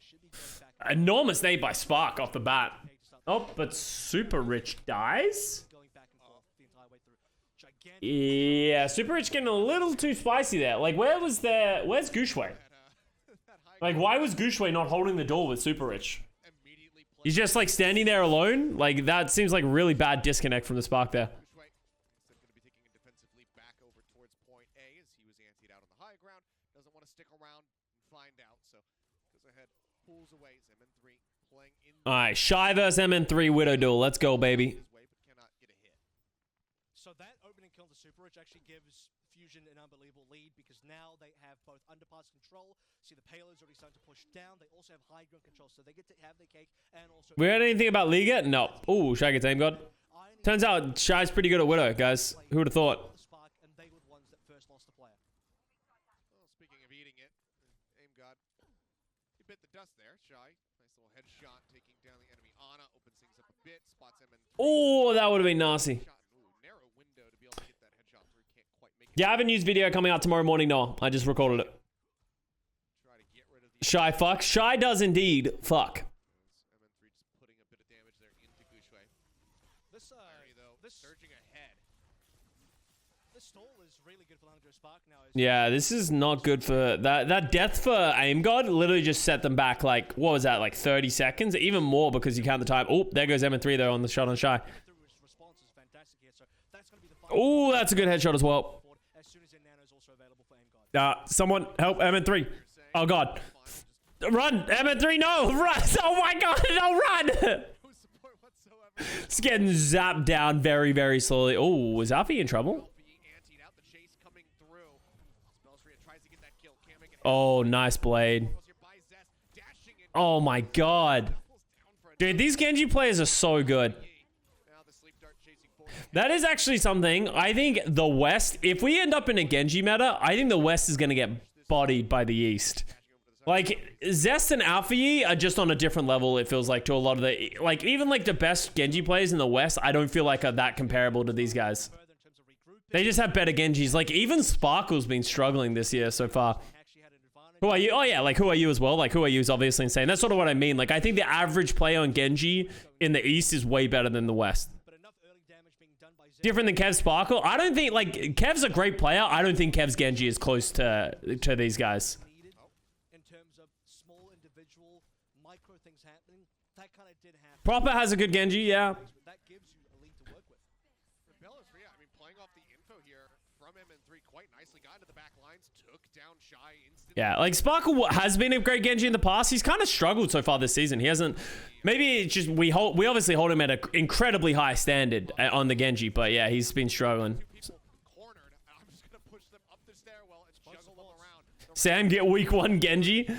A: Enormous nade by Spark off the bat. Oh, but Super Rich dies?
C: Going back and forth the entire way through. Gigantic.
A: Yeah, Super Rich getting a little too spicy there. Like, where's Gushway? Like, why was Gushway not holding the door with Super Rich? He's just, like, standing there alone? Like, that seems like really bad disconnect from the Spark there.
B: Instead going to be taking it defensively back over towards point A as he was anteed out on the high ground. Doesn't want to stick around and find out, so goes ahead, pulls away. MN3 playing in.
A: All right, Shy versus MN3 Widow duel. Let's go, baby.
B: His way, but cannot get a hit.
C: So that opening kill to Super Rich actually gives Fusion an unbelievable lead because now they have both underpass control. See, the payload's already starting to push down. They also have high ground control, so they get to have their cake and also...
A: We heard anything about Liga? No. Ooh, Shy gets aim god. Turns out Shy's pretty good at Widow, guys. Who would have thought?
C: And they were the ones that first lost the player.
B: Well, speaking of eating it, aim god. He bit the dust there. Shy, nice little headshot, taking down the enemy. Ana opens things up a bit, spots him in.
A: Oh, that would have been nasty.
B: Narrow window to be able to get that headshot through. Can't quite make it.
A: Gavin news video coming out tomorrow morning. No, I just recorded it.
B: Try to get rid of the
A: Shy fuck. Shy does indeed fuck.
B: MN3 just putting a bit of damage there into Gushway.
C: This
B: Irony, though, surging ahead.
C: this stall is really good for Hangzhou Spark now.
A: Yeah, this is not good for that death for aim god literally just set them back like, what was that, like 30 seconds? Even more because you count the time. Oh, there goes MN3 though on the shot on Shy.
C: Response is fantastic here, so that's going to be the
A: Oh, that's a good headshot as well.
C: as soon as their nano is also available for aim god.
A: Someone help MN3. Oh god. Run, MN3, no, run. Oh my god, no, run.
B: No support whatsoever.
A: It's getting zapped down very, very slowly. Oh, is Alfie in trouble?
B: Anteed out, the chase coming through. Spellsria tries to get that kill. Can't make it.
A: Oh, nice blade.
B: Goes here by Zest, dashing in.
A: Oh my god.
B: Down for a
A: Dude, these Genji players are so good.
B: now the sleep dart chasing forward.
A: That is actually something. I think the West, if we end up in a Genji meta, I think the West is going to get bodied by the East. Like, Zest and Alpha are just on a different level, it feels like, to a lot of the... Like, even, like, the best Genji players in the West, I don't feel like are that comparable to these guys.
C: Further in terms of regrouping,
A: They just have better Genjis. Like, even Sparkle's been struggling this year so far.
C: actually had an advantage.
A: Who are you? Oh, yeah, like, who are you as well? Like, who are you is obviously insane. That's sort of what I mean. Like, I think the average player on Genji in the East is way better than the West.
C: But enough early damage being done by Zest.
A: Different than Kev Sparkle. I don't think, like, Kev's a great player. I don't think Kev's Genji is close to these guys.
C: Needed in terms of small individual micro things happening. That kind of did happen.
A: Proper has a good Genji, yeah.
C: That gives you a lead to work with.
B: Rebellious, yeah, I mean, playing off the info here from MN3 quite nicely. Got into the back lines, took down Shy instantly.
A: Yeah, like Sparkle has been a great Genji in the past. He's kind of struggled so far this season. He hasn't. Maybe it's just we obviously hold him at an incredibly high standard on the Genji, but yeah, he's been struggling.
B: People cornered. I'm just going to push them up the stairwell and juggle them around.
A: Sam get week 1 Genji,
B: But now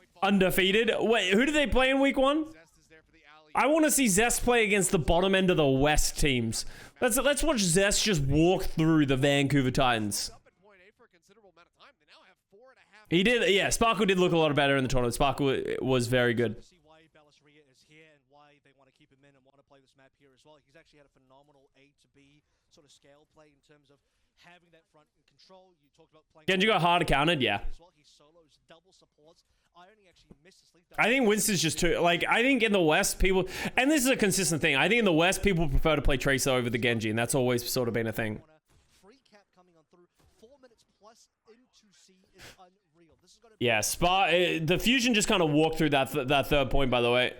B: he falls.
A: undefeated. Wait, who do they play in week 1?
B: Zest is there for the alley.
A: I want to see Zest play against the bottom end of the West teams. Let's watch Zest just walk through the Vancouver Titans.
B: Up at point A for a considerable amount of time. They now have 4.5.
A: He did, yeah. Sparkle did look a lot better in the tournament. Sparkle was very good.
C: To see why Ballasria is here and why they want to keep him in and want to play this map here as well. He's actually had a phenomenal A to B sort of scale play in terms of having that front in control. You talked about playing.
A: Genji got harder counted, yeah.
C: As well. He solos double supports. I only actually missed the sleep.
A: I think Winston's just too, like, I think in the West, people, and this is a consistent thing, I think in the West, people prefer to play Tracer over the Genji, and that's always sort of been a thing.
C: Free cap coming on through. 4 minutes plus into C is unreal. This is going to
A: Yeah, the Fusion just kind of walked through that third point, by the way.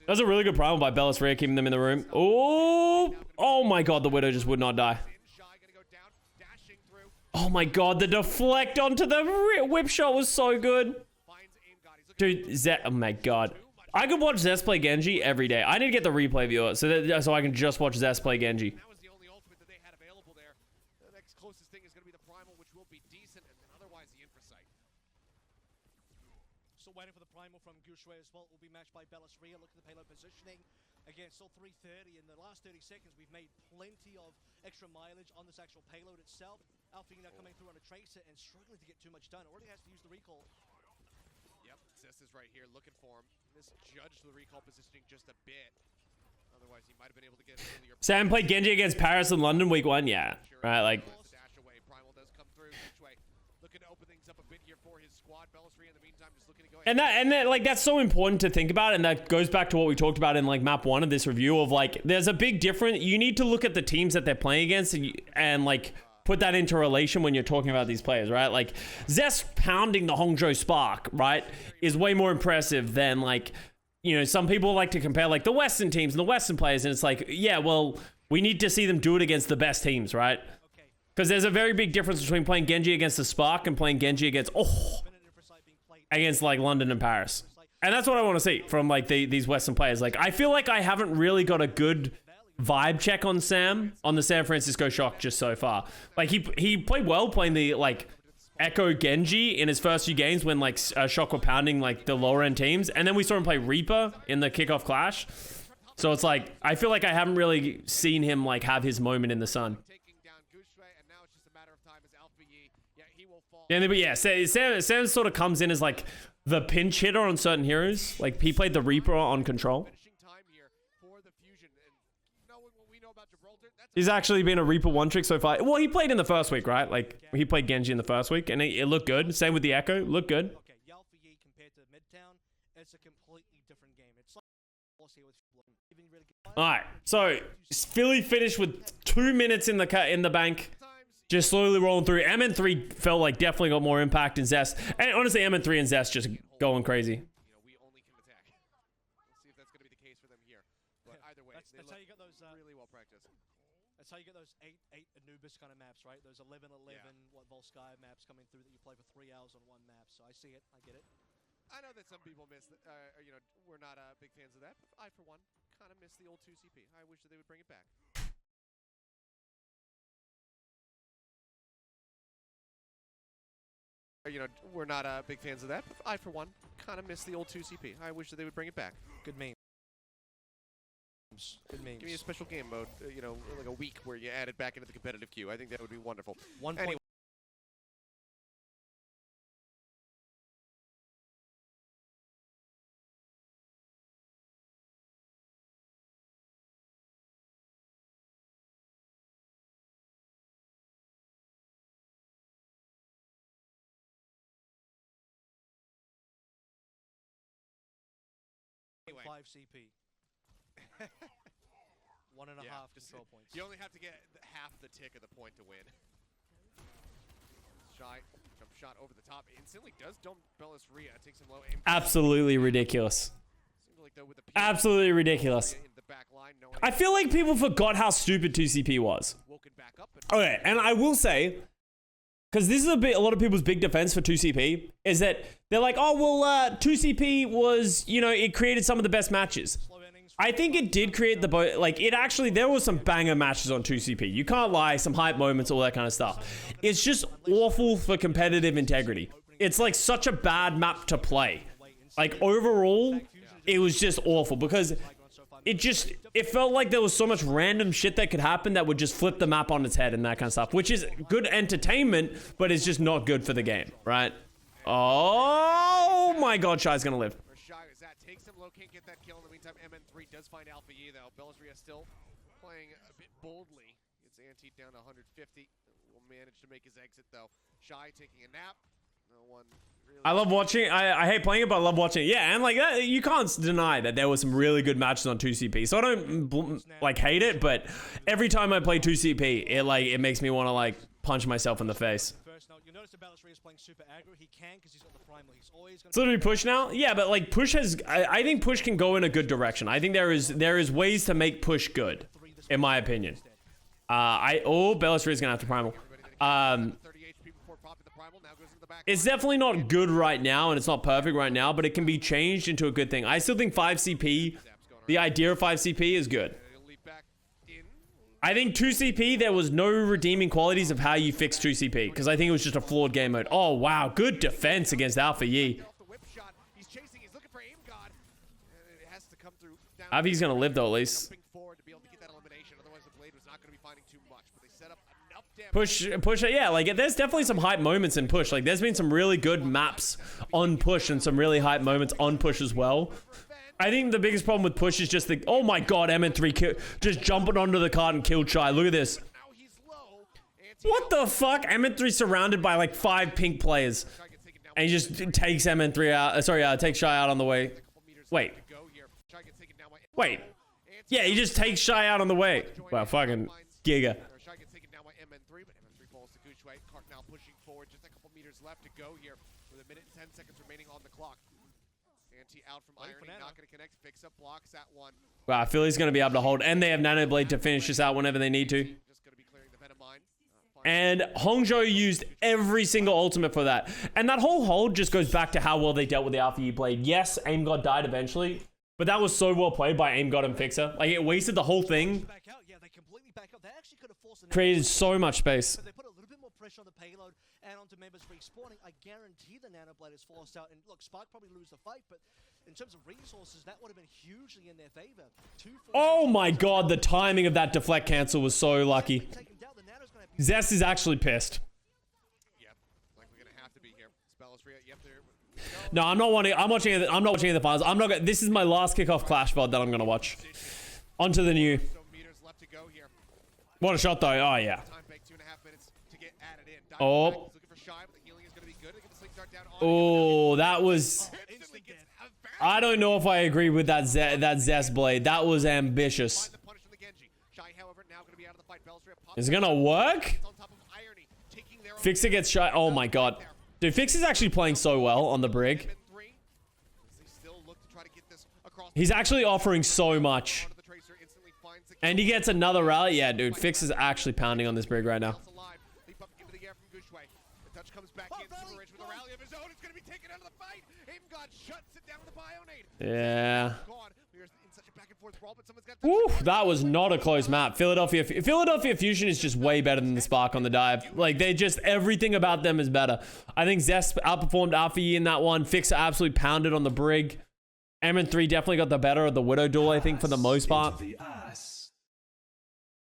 A: That was a really good problem by Belis Ria keeping them in the room. Oh my god, the Widow just would not die.
B: Shy gonna go down, dashing through,
A: Oh my god, the deflect onto the whip shot was so good.
B: finds aim god. He's looking
A: Dude, Zest, oh my god. I could watch Zest play Genji every day. I need to get the replay viewer so I can just watch Zest play Genji.
B: that was the only ultimate that they had available there. The next closest thing is going to be the primal, which will be decent, and then otherwise the infrasight.
C: Still waiting for the primal from Gushue as well. Will be matched by Ballasria. Look at the payload positioning. Again, still 330 in the last 30 seconds. We've made plenty of extra mileage on this actual payload itself. Alpha now coming through on a tracer and struggling to get too much done. Already has to use the recall.
B: Yep, Zest is right here looking for him. Misjudged the recall positioning just a bit. Otherwise, he might have been able to get an earlier.
A: Sam played Genji against Paris and London week 1. Yeah, right. Like,
B: Dash away. Primal does come through. Which way? Looking to open things up a bit here for his squad. Bellisry in the meantime just looking to go.
A: and that like that's so important to think about, and that goes back to what we talked about in like map 1 of this review of like there's a big difference. You need to look at the teams that they're playing against and like put that into relation when you're talking about these players, right? Like Zest pounding the Hangzhou Spark, right, is way more impressive than like, you know, some people like to compare like the Western teams and the Western players, and it's like, yeah, well, we need to see them do it against the best teams, right? Because there's a very big difference between playing Genji against the Spark and playing Genji against against like London and Paris. And that's what I want to see from like these Western players. Like I feel like I haven't really got a good vibe check on Sam on the San Francisco Shock just so far. Like he played well playing the like Echo Genji in his first few games when like Shock were pounding like the lower end teams, and then we saw him play Reaper in the kickoff clash. So it's like I feel like I haven't really seen him like have his moment in the sun. Yeah, but yeah, Sam sort of comes in as like the pinch hitter on certain heroes. Like he played the Reaper on Control. He's actually been a Reaper one trick so far. Well, he played in the first week, right? Like he played Genji in the first week, and it looked good. Same with the Echo, looked good.
C: Okay, Yalpha compared to Midtown, it's a completely different game. It's like
A: All right, so Philly finished with 2 minutes in the bank. Just slowly rolling through. MN3 felt like definitely got more impact in Zest. And honestly, MN3 and Zest just going crazy.
B: You know, we only can attack. We'll see if that's going to be the case for them here. But either way,
C: that's how you get those
B: really well practiced.
C: That's how you get those 8 Anubis kind of maps, right? Those 11-11, what Volskaya maps coming through that you play for 3 hours on one map. So I see it, I get it.
B: I know that some people miss, you know, we're not big fans of that. But I, for one, kind of miss the old 2CP. I wish that they would bring it back. You know, we're not big fans of that. But I, for one, kind of miss the old 2CP. I wish that they would bring it back.
C: Good memes. Good memes.
B: Give me a special game mode, you know, like a week where you add it back into the competitive queue. I think that would be wonderful. Anyway.
C: Anyway. 5 CP. 1.5 control points.
B: You only have to get half the tick of the point to win. Shy, jump shot over the top. Instantly does dump Bellisria. Takes him low aim.
A: Absolutely ridiculous.
B: Like though with the
A: absolutely ridiculous.
B: The back line,
A: I feel like people forgot how stupid 2CP was. Okay, and I will say, because this is a lot of people's big defense for 2CP, is that they're like, oh, well, 2CP was, you know, it created some of the best matches. I think it did create there was some banger matches on 2CP. You can't lie, some hype moments, all that kind of stuff. It's just awful for competitive integrity. It's like such a bad map to play. Like overall, it was just awful because it felt like there was so much random shit that could happen that would just flip the map on its head and that kind of stuff, which is good entertainment, but it's just not good for the game, right? Oh my God, Shy's gonna live.
B: Takes him low, can't get that kill. In the meantime, MN3 does find Alpha Yi though. Bellisria still playing a bit boldly. Gets anteed down to 150. Will manage to make his exit though. Shy taking a nap. No one really.
A: I love watching. I hate playing it, but I love watching it. Yeah, and like you can't deny that there were some really good matches on 2CP. So I don't like hate it, but every time I play 2CP, it makes me want to like punch myself in the face.
C: You notice that Bellisria is playing super aggro. He can because he's got the primal. He's always going
A: to. So do we push now? Yeah, but like push has. I think push can go in a good direction. I think there is ways to make push good, in my opinion. Bellisria is gonna have to primal. It's definitely not good right now, and it's not perfect right now, but it can be changed into a good thing. I still think 5CP, the idea of 5CP is good. I think 2CP, there was no redeeming qualities of how you fix 2CP, because I think it was just a flawed game mode. Oh, wow. Good defense against Alpha Yi.
B: He's chasing, he's looking for aim god. It has to come through down
A: Avi's gonna live though, at least.
B: Jumping forward to be able to get that elimination. Otherwise, the Blade was not going to be finding too much. But they set up enough damage.
A: Push, yeah, like there's definitely some hype moments in push. Like there's been some really good maps on push and some really hype moments on push as well. I think the biggest problem with push is just the, oh my god, MN3 kill, just jumping onto the cart and killed Shy. Look at this.
B: Now he's low.
A: What the fuck? MN3 surrounded by like 5 pink players. And he just takes MN3 out, takes Shy out on the way. Wait. Wait. Yeah, he just takes Shy out on the way. Wow, fucking giga.
B: Shy gets taken down by MN3, but MN3 falls to Gushway. Cart now pushing forward, just a couple meters left to go here with a minute and 10 seconds remaining on the clock. Anti out from Irony, not going to connect. Fix up blocks at one.
A: Wow, Philly's going to be able to hold, and they have Nano Blade to finish this out whenever they need to.
B: Just going to be clearing the Venom mine.
A: And Hangzhou used every single ultimate for that. And that whole hold just goes back to how well they dealt with the Alpha U Blade. Yes, Aim God died eventually, but that was so well played by Aim God and Fixer. Like, it wasted the whole thing.
C: Back out. Yeah, they completely back up. They actually could have forced
A: Created so much space.
C: But they put a little bit more pressure on the payload and onto members respawning. I guarantee the Nanoblade is forced out. And look, Spark probably lose the fight, but in terms of resources, that would have been hugely in their favor.
A: Oh my god, the timing of that deflect cancel was so lucky. Zest is actually pissed.
B: Yep, like we're going to have to be here. Spellistria, yep, there.
A: No, I'm not watching. I'm not watching the finals. I'm not. This is my last kickoff clash VOD that I'm gonna watch. On to the new.
B: So meters left to go here.
A: What a shot though. Oh yeah.
B: Time bank 2.5 minutes to get added in.
A: Oh.
B: Looking for Shy, but the healing is going to be good. They get the slings dart down on
A: Oh, that was.
B: instantly gets
A: I don't know if I agree with that Zest blade. That was ambitious.
B: the punish from the Genji. Shy, however, now going to be out of the fight. Spellistria pops
A: Is it gonna work?
B: on top of Irony, taking their own
A: Fixer gets Shy. Oh my god. Dude, Fixer's actually playing so well on the brig.
B: They still look to try to get this across.
A: He's actually offering so much.
B: The Tracer instantly finds the
A: And he gets another rally. Yeah, dude, Fixer's actually pounding on this brig right now.
B: alive. Leap up into the air from Gushway. The touch comes back in. Super Rich with a rally of his own. It's going to be taken out of the fight. Aim God shuts it down with the Bionade.
A: Yeah.
B: God, we are in such a back and forth brawl, but someone's got
A: Woo, that was not a close map. Philadelphia Fusion is just way better than the Spark on the dive. Like, they just, everything about them is better. I think Zest outperformed Alpha Yi in that one. Fixer absolutely pounded on the brig. MN3 definitely got the better of the Widow duel, I think, for the most part.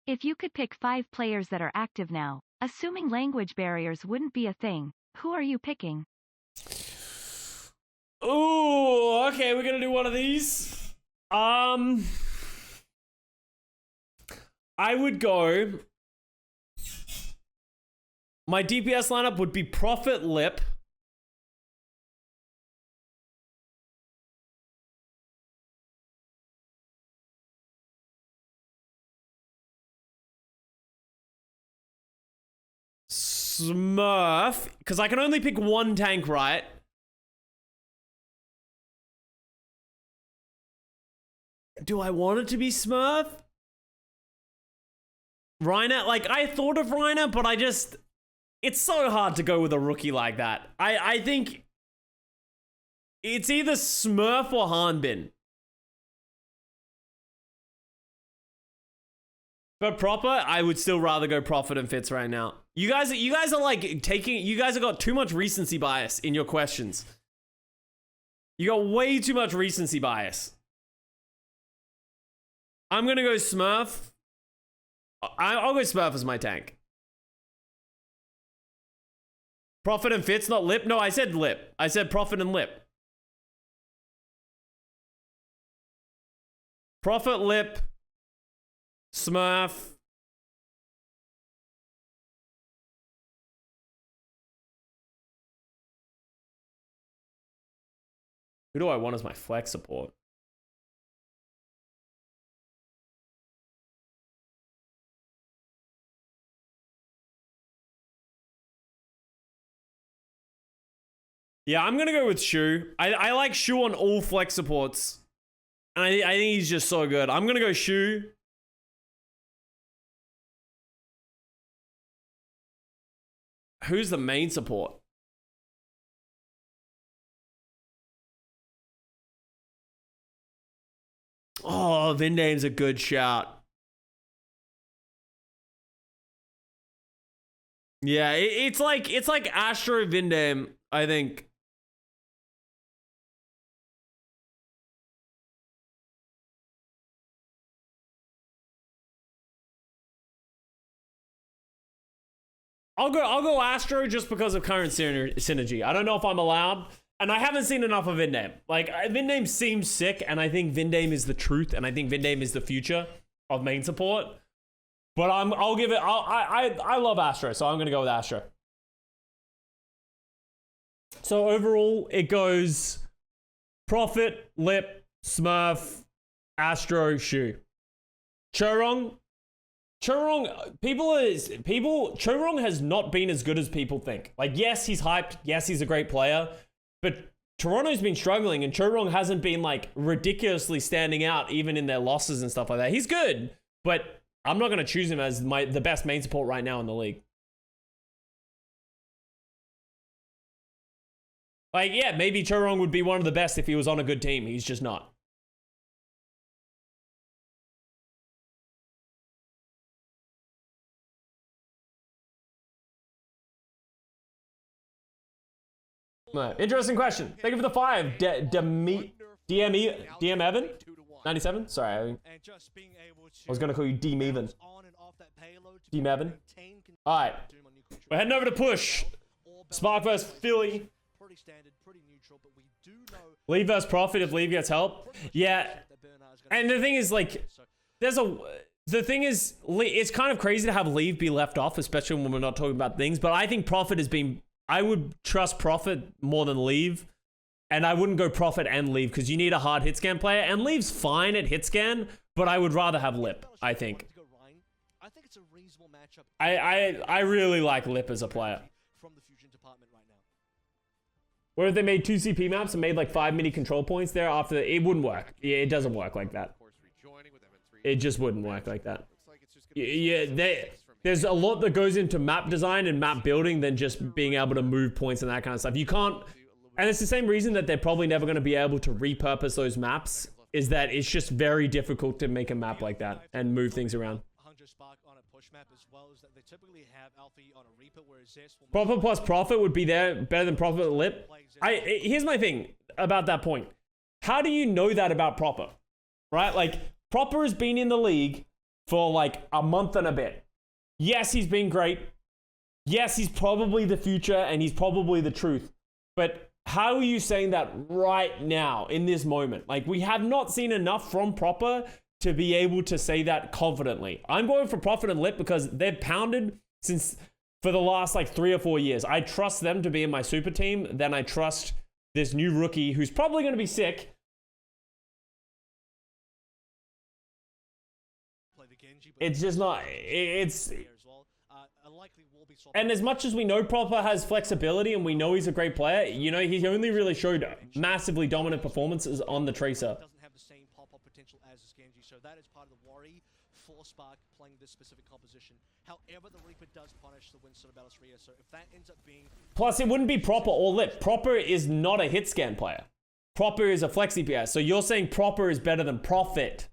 E: If you could pick 5 players that are active now, assuming language barriers wouldn't be a thing, who are you picking?
A: Ooh, okay, we're gonna do one of these. I would go. My DPS lineup would be Prophet Lip. Smurf, because I can only pick one tank, right? Do I want it to be Smurf? Reiner, like, I thought of Reiner, but I just... It's so hard to go with a rookie like that. I think... It's either Smurf or Hanbin. But Proper, I would still rather go Prophet and Fitz right now. You guys are like taking... You guys have got too much recency bias in your questions. You got way too much recency bias. I'm gonna go Smurf. I'll go Smurf as my tank. Prophet and Fitz, not Lip. No, I said Lip. I said Prophet and Lip. Prophet, Lip, Smurf. Who do I want as my flex support? Yeah, I'm gonna go with Shu. I like Shu on all flex supports. And I think he's just so good. I'm gonna go Shu. Who's the main support? Oh, Vindame's a good shout. Yeah, it's like Astro Vindame, I think. I'll go Astro just because of current synergy. I don't know if I'm allowed, and I haven't seen enough of Vindame. Like Vindame seems sick, and I think Vindame is the truth, and I think Vindame is the future of main support. But I'll give it. I love Astro, so I'm gonna go with Astro. So overall, it goes Prophet, Lip, Smurf, Astro, Shu. Chorong, Chorong has not been as good as people think. Like, yes, he's hyped. Yes, he's a great player. But Toronto's been struggling, and Chorong hasn't been, like, ridiculously standing out even in their losses and stuff like that. He's good, but I'm not going to choose him as the best main support right now in the league. Like, yeah, maybe Chorong would be one of the best if he was on a good team. He's just not. No. Interesting question. Thank you for the 5. DM Evan? 97? Sorry. I was going to call you DM Evan. DM Evan. Alright. We're heading over to push. Spark vs Philly. Leave vs Profit if Leave gets help. Yeah. And the thing is, like, the thing is, it's kind of crazy to have Leave be left off, especially when we're not talking about things, but I think Profit has been... I would trust Profit more than Leave, and I wouldn't go Profit and Leave because you need a hard hit scan player, and Leave's fine at hit scan, but I would rather have Lip, I think. I really like Lip as a player. What if they made 2 CP maps and made like 5 mini control points there after? It wouldn't work. Yeah, it doesn't work like that. It just wouldn't work like that. Yeah, there's a lot that goes into map design and map building than just being able to move points and that kind of stuff. You can't, and it's the same reason that they're probably never going to be able to repurpose those maps, is that it's just very difficult to make a map like that and move things around. Profit plus Profit would be there better than Profit with Lip. Here's my thing about that point. How do you know that about Proper? Right? Like, Proper has been in the league for like a month and a bit. Yes, he's been great. Yes, he's probably the future and he's probably the truth. But how are you saying that right now in this moment? Like, we have not seen enough from Proper to be able to say that confidently. I'm going for Profit and Lip because they've pounded for the last like 3 or 4 years. I trust them to be in my super team. Then I trust this new rookie who's probably going to be sick. It's just not, and as much as we know Proper has flexibility and we know he's a great player, you know, he only really showed massively dominant performances on the Tracer.
C: Doesn't have the same pop-up potential as Genji, so that is part of the worry for Spark playing this specific composition. However, the Reaper does punish the Winston of Balestria, so if that ends up being...
A: Plus, it wouldn't be Proper or Lip. Proper is not a hit scan player. Proper is a flex DPS, so you're saying Proper is better than Profit,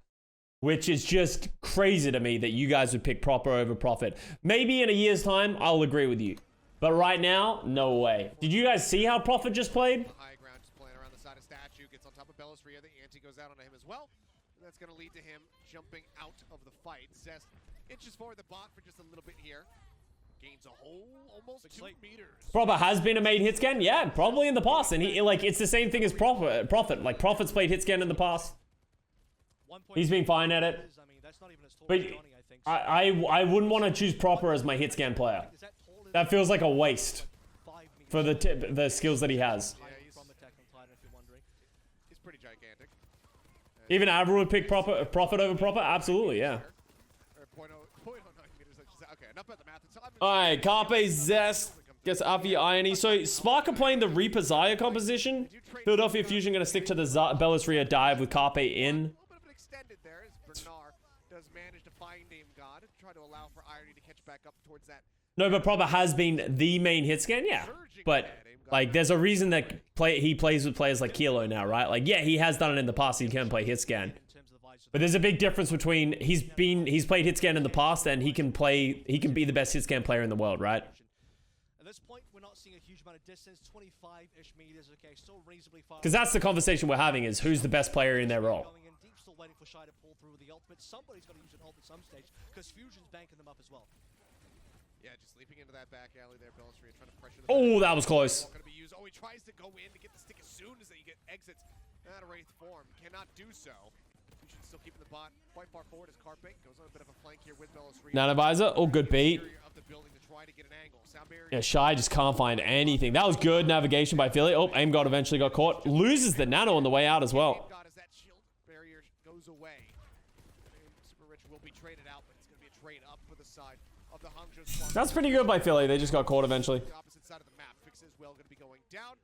A: which is just crazy to me that you guys would pick Proper over Profit. Maybe in a year's time, I'll agree with you. But right now, no way. Did you guys see how Profit just played?
B: High ground just playing around the side of statue, gets on top of Balestria, the anti goes out onto him as well. And that's going to lead to him jumping out of the fight. Zest inches forward the bot for just a little bit here. Gains a whole almost 2 meters.
A: Proper has been a main hit scan? Yeah, probably in the past. And he, like, it's the same thing as Profit. Like, Profit's played hit scan in the past. He's been fine at it. But I wouldn't want to choose Proper as my hit scan player. That feels like a waste for the skills that he has.
B: Yeah, he's pretty gigantic.
A: Even Avril would pick Profit over Proper? Absolutely, yeah. Alright, Carpe Zest gets Avi Irony. So Spark are playing the Reaper Zaya composition. Philadelphia Fusion going to stick to the Bellisria dive with Carpe in.
B: Extended there as Bernard does manage to find Name God and try to allow for Irony to catch back up towards that.
A: No, but Proper has been the main hit scan, yeah. But like, there's a reason that he plays with players like Kilo now, right? Like, yeah, he has done it in the past. He can play hit scan, but there's a big difference between he's played hit scan in the past and he can be the best hit scan player in the world, right?
C: At this point, we're not seeing a huge amount of distance, 25-ish meters. Okay, still reasonably far.
A: Because that's the conversation we're having: is who's the best player in their role.
C: Still waiting for Shy to pull through with the ultimate. Somebody's going to use an ult at some stage because Fusion's banking them up as well.
B: Yeah, just leaping into that back alley there, Belastria trying to pressure the
A: Oh,
B: back.
A: that was close.
B: Gonna be used. Oh, he tries to go in to get the stick as soon as he exits out of Wraith form. Cannot do so. Fusion still keeping the bot quite far forward as Carpe goes on a bit of a flank here with Belastria.
A: Nanovisor. Oh, good beat.
B: Of the building to try to get an angle. Sound barrier.
A: Yeah, Shy just can't find anything. That was good navigation by Philly. Oh, Aim God eventually got caught. Loses the nano on the way out as well.
B: God, as that shield barrier goes away. And Super Rich will be traded out, but it's going to be a trade up for the side of the Hangzhou squad.
A: That's pretty good by Philly. They just got caught eventually.
B: The opposite side of the map. Fix as well going to be going down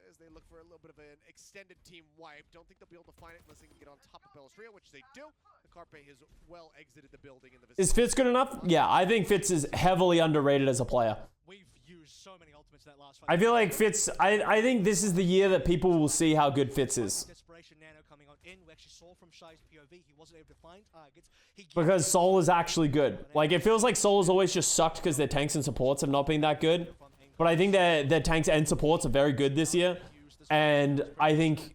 B: as they look for a little bit of an extended team wipe. Don't think they'll be able to find it unless they can get on top of Belastria, which they do. The Carpe has well exited the building in the vicinity.
A: Is Fitz good enough? Yeah, I think Fitz is heavily underrated as a player.
C: We've used so many ultimates in that last fight.
A: I feel like Fitz, I think this is the year that people will see how good Fitz is.
C: Desperation Nano coming on in. We actually saw from Shy's POV, he wasn't able to find targets.
A: Because Soul is actually good. Like, it feels like Soul has always just sucked because their tanks and supports have not been that good. But I think their tanks and supports are very good this year. And I think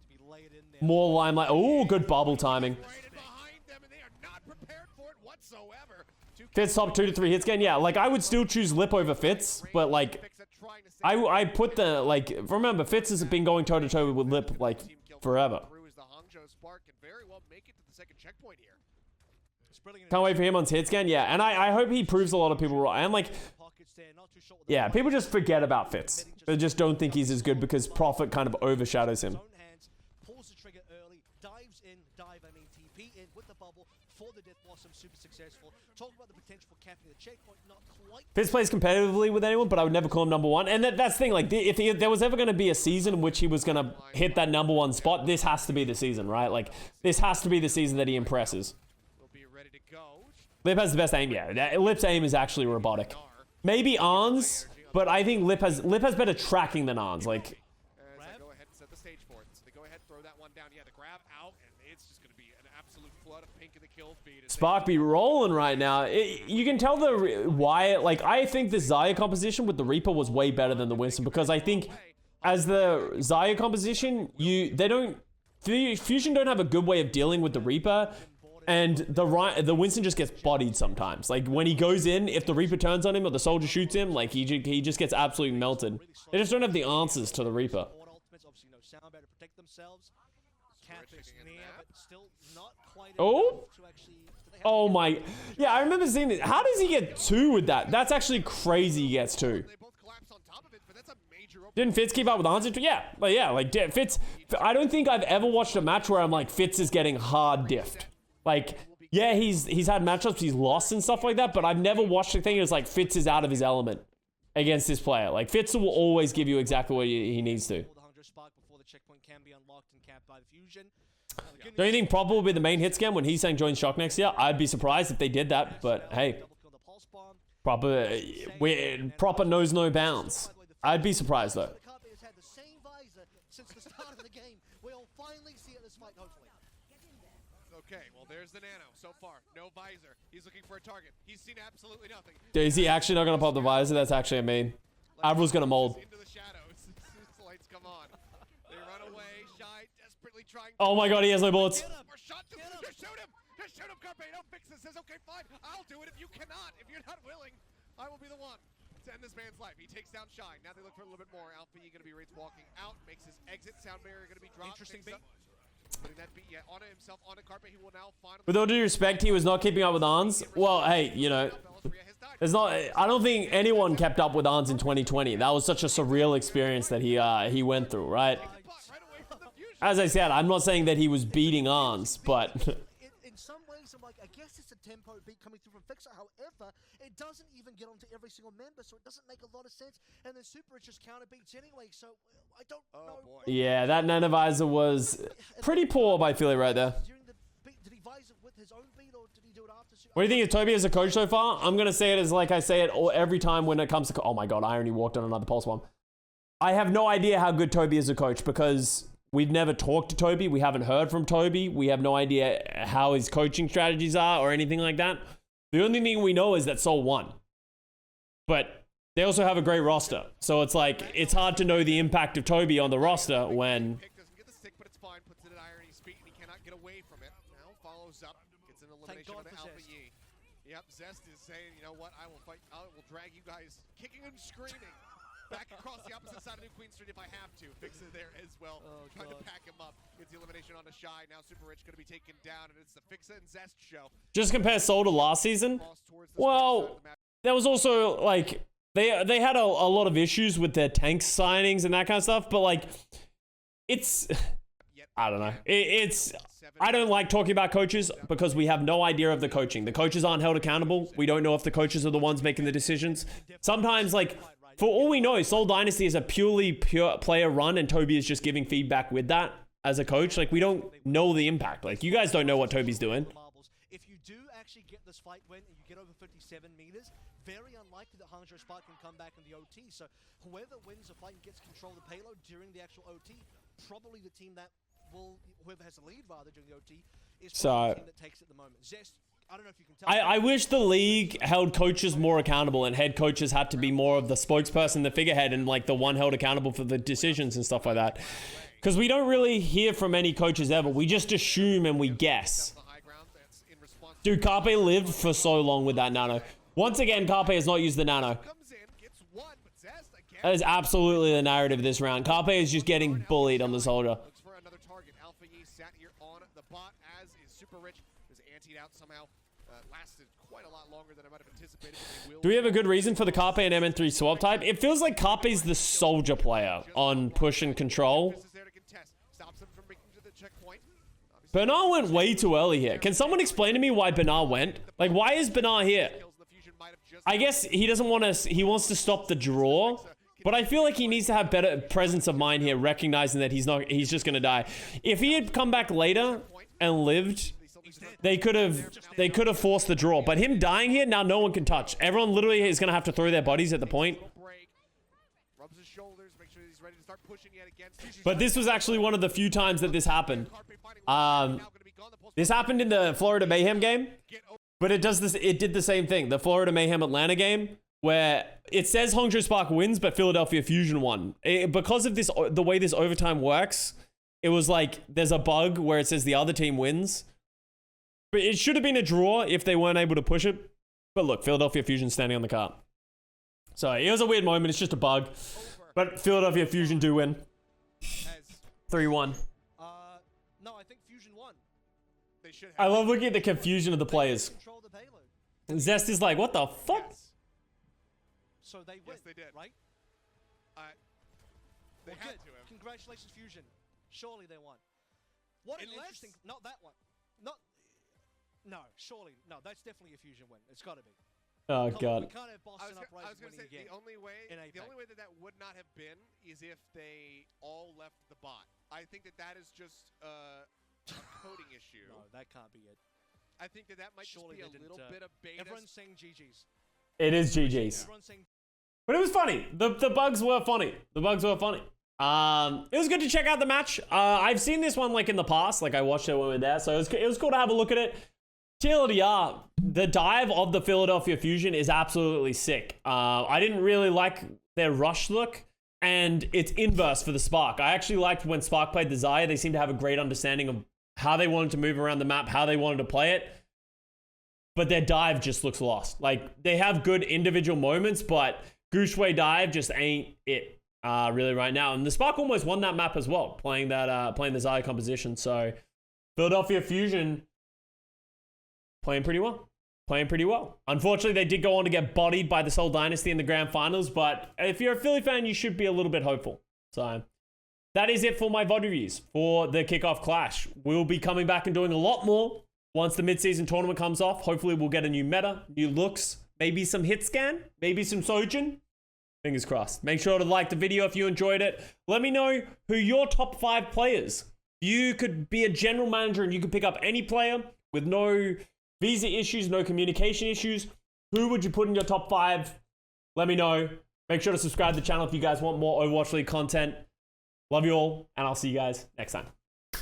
A: more limelight. Oh, good bubble timing.
B: Right behind them, and they are not prepared for it whatsoever.
A: Fitz top 2 to 3 hits again. Yeah, like I would still choose Lip over Fitz, but like I put the like remember Fitz has been going toe to toe with Lip like forever.
B: Is the Hangzhou Spark can very well make it to the second checkpoint here.
A: Can't wait for him on hits again. Yeah, and I hope he proves a lot of people wrong. And like, yeah, people just forget about Fitz. They just don't think he's as good because Prophet kind of overshadows him.
C: Pulls the trigger early, dives in, TP in with the bubble for the Death Blossom, super successful. Talk about the potential for capping the checkpoint, not quite.
A: Fitz plays competitively with anyone, but I would never call him number one. And that's the thing, like, if there was ever going to be a season in which he was going to hit that number one spot, this has to be the season, right? Like, this has to be the season that he impresses.
B: We'll be ready to go.
A: Lip has the best aim, yeah. Lip's aim is actually robotic. Maybe Arn's, but I think Lip has better tracking than Arn's. Like,
B: As they go ahead and set the stage for it. So they go ahead and throw that one down. Yeah, the grab out, and it's just going to be an absolute flood of pink in the kill feed.
A: Spark be rolling right now. You can tell why. Like, I think the Xayah composition with the Reaper was way better than the Winston because I think as the Xayah composition, Fusion don't have a good way of dealing with the Reaper. And the Winston just gets bodied sometimes. Like, when he goes in, if the Reaper turns on him or the soldier shoots him, like, he just gets absolutely melted. They just don't have the answers to the Reaper. Oh? Oh my. Yeah, I remember seeing it. How does he get 2 with that? That's actually crazy he gets 2.
B: They both collapse on top of it, but that's a major
A: Didn't Fitz keep up with Hans? Yeah, like Fitz. I don't think I've ever watched a match where I'm like, Fitz is getting hard diffed. Like, yeah, he's had matchups he's lost and stuff like that, but I've never watched a thing that's like Fitz is out of his element against this player. Like, Fitz will always give you exactly what he needs to. Don't you think Proper will be the main hit scam when he's saying join Shock next year? I'd be surprised if they did that, but hey, Proper knows no bounds. I'd be surprised though.
B: Okay, well, there's the Nano so far. No visor. He's looking for a target. He's seen absolutely nothing.
A: Is he actually not going to pop the visor? That's actually a meme. Avril's going to mold.
B: Into the shadows. The lights come on. They run away. Shy desperately trying.
A: Oh my god, he has no bullets.
B: Just shoot him. Just shoot him, Carpe. Don't fix this. Says, okay, fine. I'll do it if you cannot. If you're not willing, I will be the one to end this man's life. He takes down Shy. Now they look for a little bit more. Alpha E going to be Wraith walking out. Makes his exit. Sound barrier going to be dropped. Interesting beat. Putting that beat onto himself, onto Carpe. He will now find.
A: With all due respect, he was not keeping up with Arns. Well, hey, you know, there's not. I don't think anyone kept up with Arns in 2020. That was such a surreal experience that he went through, right? As I said, I'm not saying that he was beating Arns, but
C: in some ways, I'm like, I guess it's a tempo beat coming through from Fixer. However, it doesn't even get onto every single member, so it doesn't make a lot of sense. And then Super is just counter beats anyway, so I don't know.
B: Boy.
A: yeah, that nanovisor was pretty poor by Philly right there.
C: During the beat, did he visor with his own beat, or did he do it after?
A: What do you think of Toby as a coach so far? I'm going to say it as like I say it every time when it comes to... Oh my god, I only walked on another pulse bomb. I have no idea how good Toby is a coach because we've never talked to Toby. We haven't heard from Toby. We have no idea how his coaching strategies are or anything like that. The only thing we know is that Seoul won. But they also have a great roster. So it's like, it's hard to know the impact of Toby on the roster when...
B: Doesn't get the stick, but it's fine. Puts it at Irony's feet, and he cannot get away from it. Now follows up. Gets an elimination on the Alpha Yi. Yep, Zest is saying, you know what, I will fight, I will drag you guys kicking and screaming back across the opposite side of New Queen Street if I have to. Fix it there as well, trying to pack him up. Gets the elimination on a Shy. Now Super Rich going to be taken down, and it's the Fixa and Zest show.
A: Just compare Seoul to last season. Well, there was also, like, they had a lot of issues with their tank signings and that kind of stuff, but, like, it's... I don't know. I don't like talking about coaches because we have no idea of the coaching. The coaches aren't held accountable. We don't know if the coaches are the ones making the decisions. Sometimes, like, for all we know, Seoul Dynasty is a pure player run, and Toby is just giving feedback with that as a coach. Like, we don't know the impact. Like, you guys don't know what Toby's doing.
C: If you do actually get this fight win and you get over 57 meters, very unlikely that Hangzhou Spark can come back in the OT. So whoever wins the fight and gets control of the payload during the actual OT, probably the team that will, whoever has the lead rather during the OT, is probably the team that takes it at the moment. Zest, I don't know if you can tell.
A: I wish the league held coaches more accountable and head coaches had to be more of the spokesperson, the figurehead, and like the one held accountable for the decisions and stuff like that. Because we don't really hear from any coaches ever. We just assume and we guess. Dude, Carpe lived for so long with that nano. Once again, Carpe has not used the nano. That is absolutely the narrative this round. Carpe is just getting bullied on the soldier. Do we have a good reason for the Carpe and MN3 swap type? It feels like Carpe's the soldier player on push and control. Bernard went way too early here. Can someone explain to me why Bernard went? Like, why is Bernard here? I guess he doesn't want to... He wants to stop the draw. But I feel like he needs to have better presence of mind here, recognizing that he's just going to die. If he had come back later and lived, they could have forced the draw. But him dying here, now no one can touch. Everyone literally is going to have to throw their bodies at the point. But this was actually one of the few times that this happened. This happened in the Florida Mayhem game, but it did the same thing. The Florida Mayhem Atlanta game, where it says Hangzhou Spark wins, but Philadelphia Fusion won. Because of this, the way this overtime works, it was like there's a bug where it says the other team wins. But it should have been a draw if they weren't able to push it. But look, Philadelphia Fusion standing on the cart. So it was a weird moment. It's just a bug. But Philadelphia Fusion do win. 3-1.
C: No, I think Fusion won.
B: They should have.
A: I love looking at the confusion of the players.
C: Control the payload.
A: Zest is like, what the fuck?
B: Yes.
C: So they win,
B: Yes, they did.
C: right?
B: They
C: Well,
B: had
C: good.
B: to have.
C: Congratulations, Fusion. Surely they won. What an interesting... Not that one. No, surely. No, that's definitely a Fusion win. It's got to be.
A: Oh,
C: We
A: God.
C: can't have Boston
B: I
C: Uprising
B: was going to say,
C: winning again.
B: the only way that would not have been is if they all left the bot. I think that is just a coding issue.
C: No, that can't be it.
B: I think that might
C: Surely
B: just be a little bit of beta.
C: Everyone's saying GG's.
A: It is GG's.
C: Everyone's saying...
A: But it was funny. The bugs were funny. The bugs were funny. It was good to check out the match. I've seen this one like in the past. Like I watched it when we were there. So it was cool to have a look at it. TLDR, the dive of the Philadelphia Fusion is absolutely sick. I didn't really like their rush look. And it's inverse for the Spark. I actually liked when Spark played the Xayah. They seemed to have a great understanding of how they wanted to move around the map, how they wanted to play it. But their dive just looks lost. Like, they have good individual moments, but Gooshway dive just ain't it really right now. And the Spark almost won that map as well, playing the Xayah composition. So, Philadelphia Fusion playing pretty well. Unfortunately, they did go on to get bodied by the Seoul Dynasty in the grand finals, but if you're a Philly fan, you should be a little bit hopeful. So, that is it for my VOD reviews for the Kickoff Clash. We'll be coming back and doing a lot more once the mid-season tournament comes off. Hopefully, we'll get a new meta, new looks, maybe some hit scan, maybe some Sojin. Fingers crossed. Make sure to like the video if you enjoyed it. Let me know who your top 5 players. You could be a general manager and you could pick up any player with no visa issues, no communication issues. Who would you put in your top 5? Let me know. Make sure to subscribe to the channel if you guys want more Overwatch League content. Love you all, and I'll see you guys next time.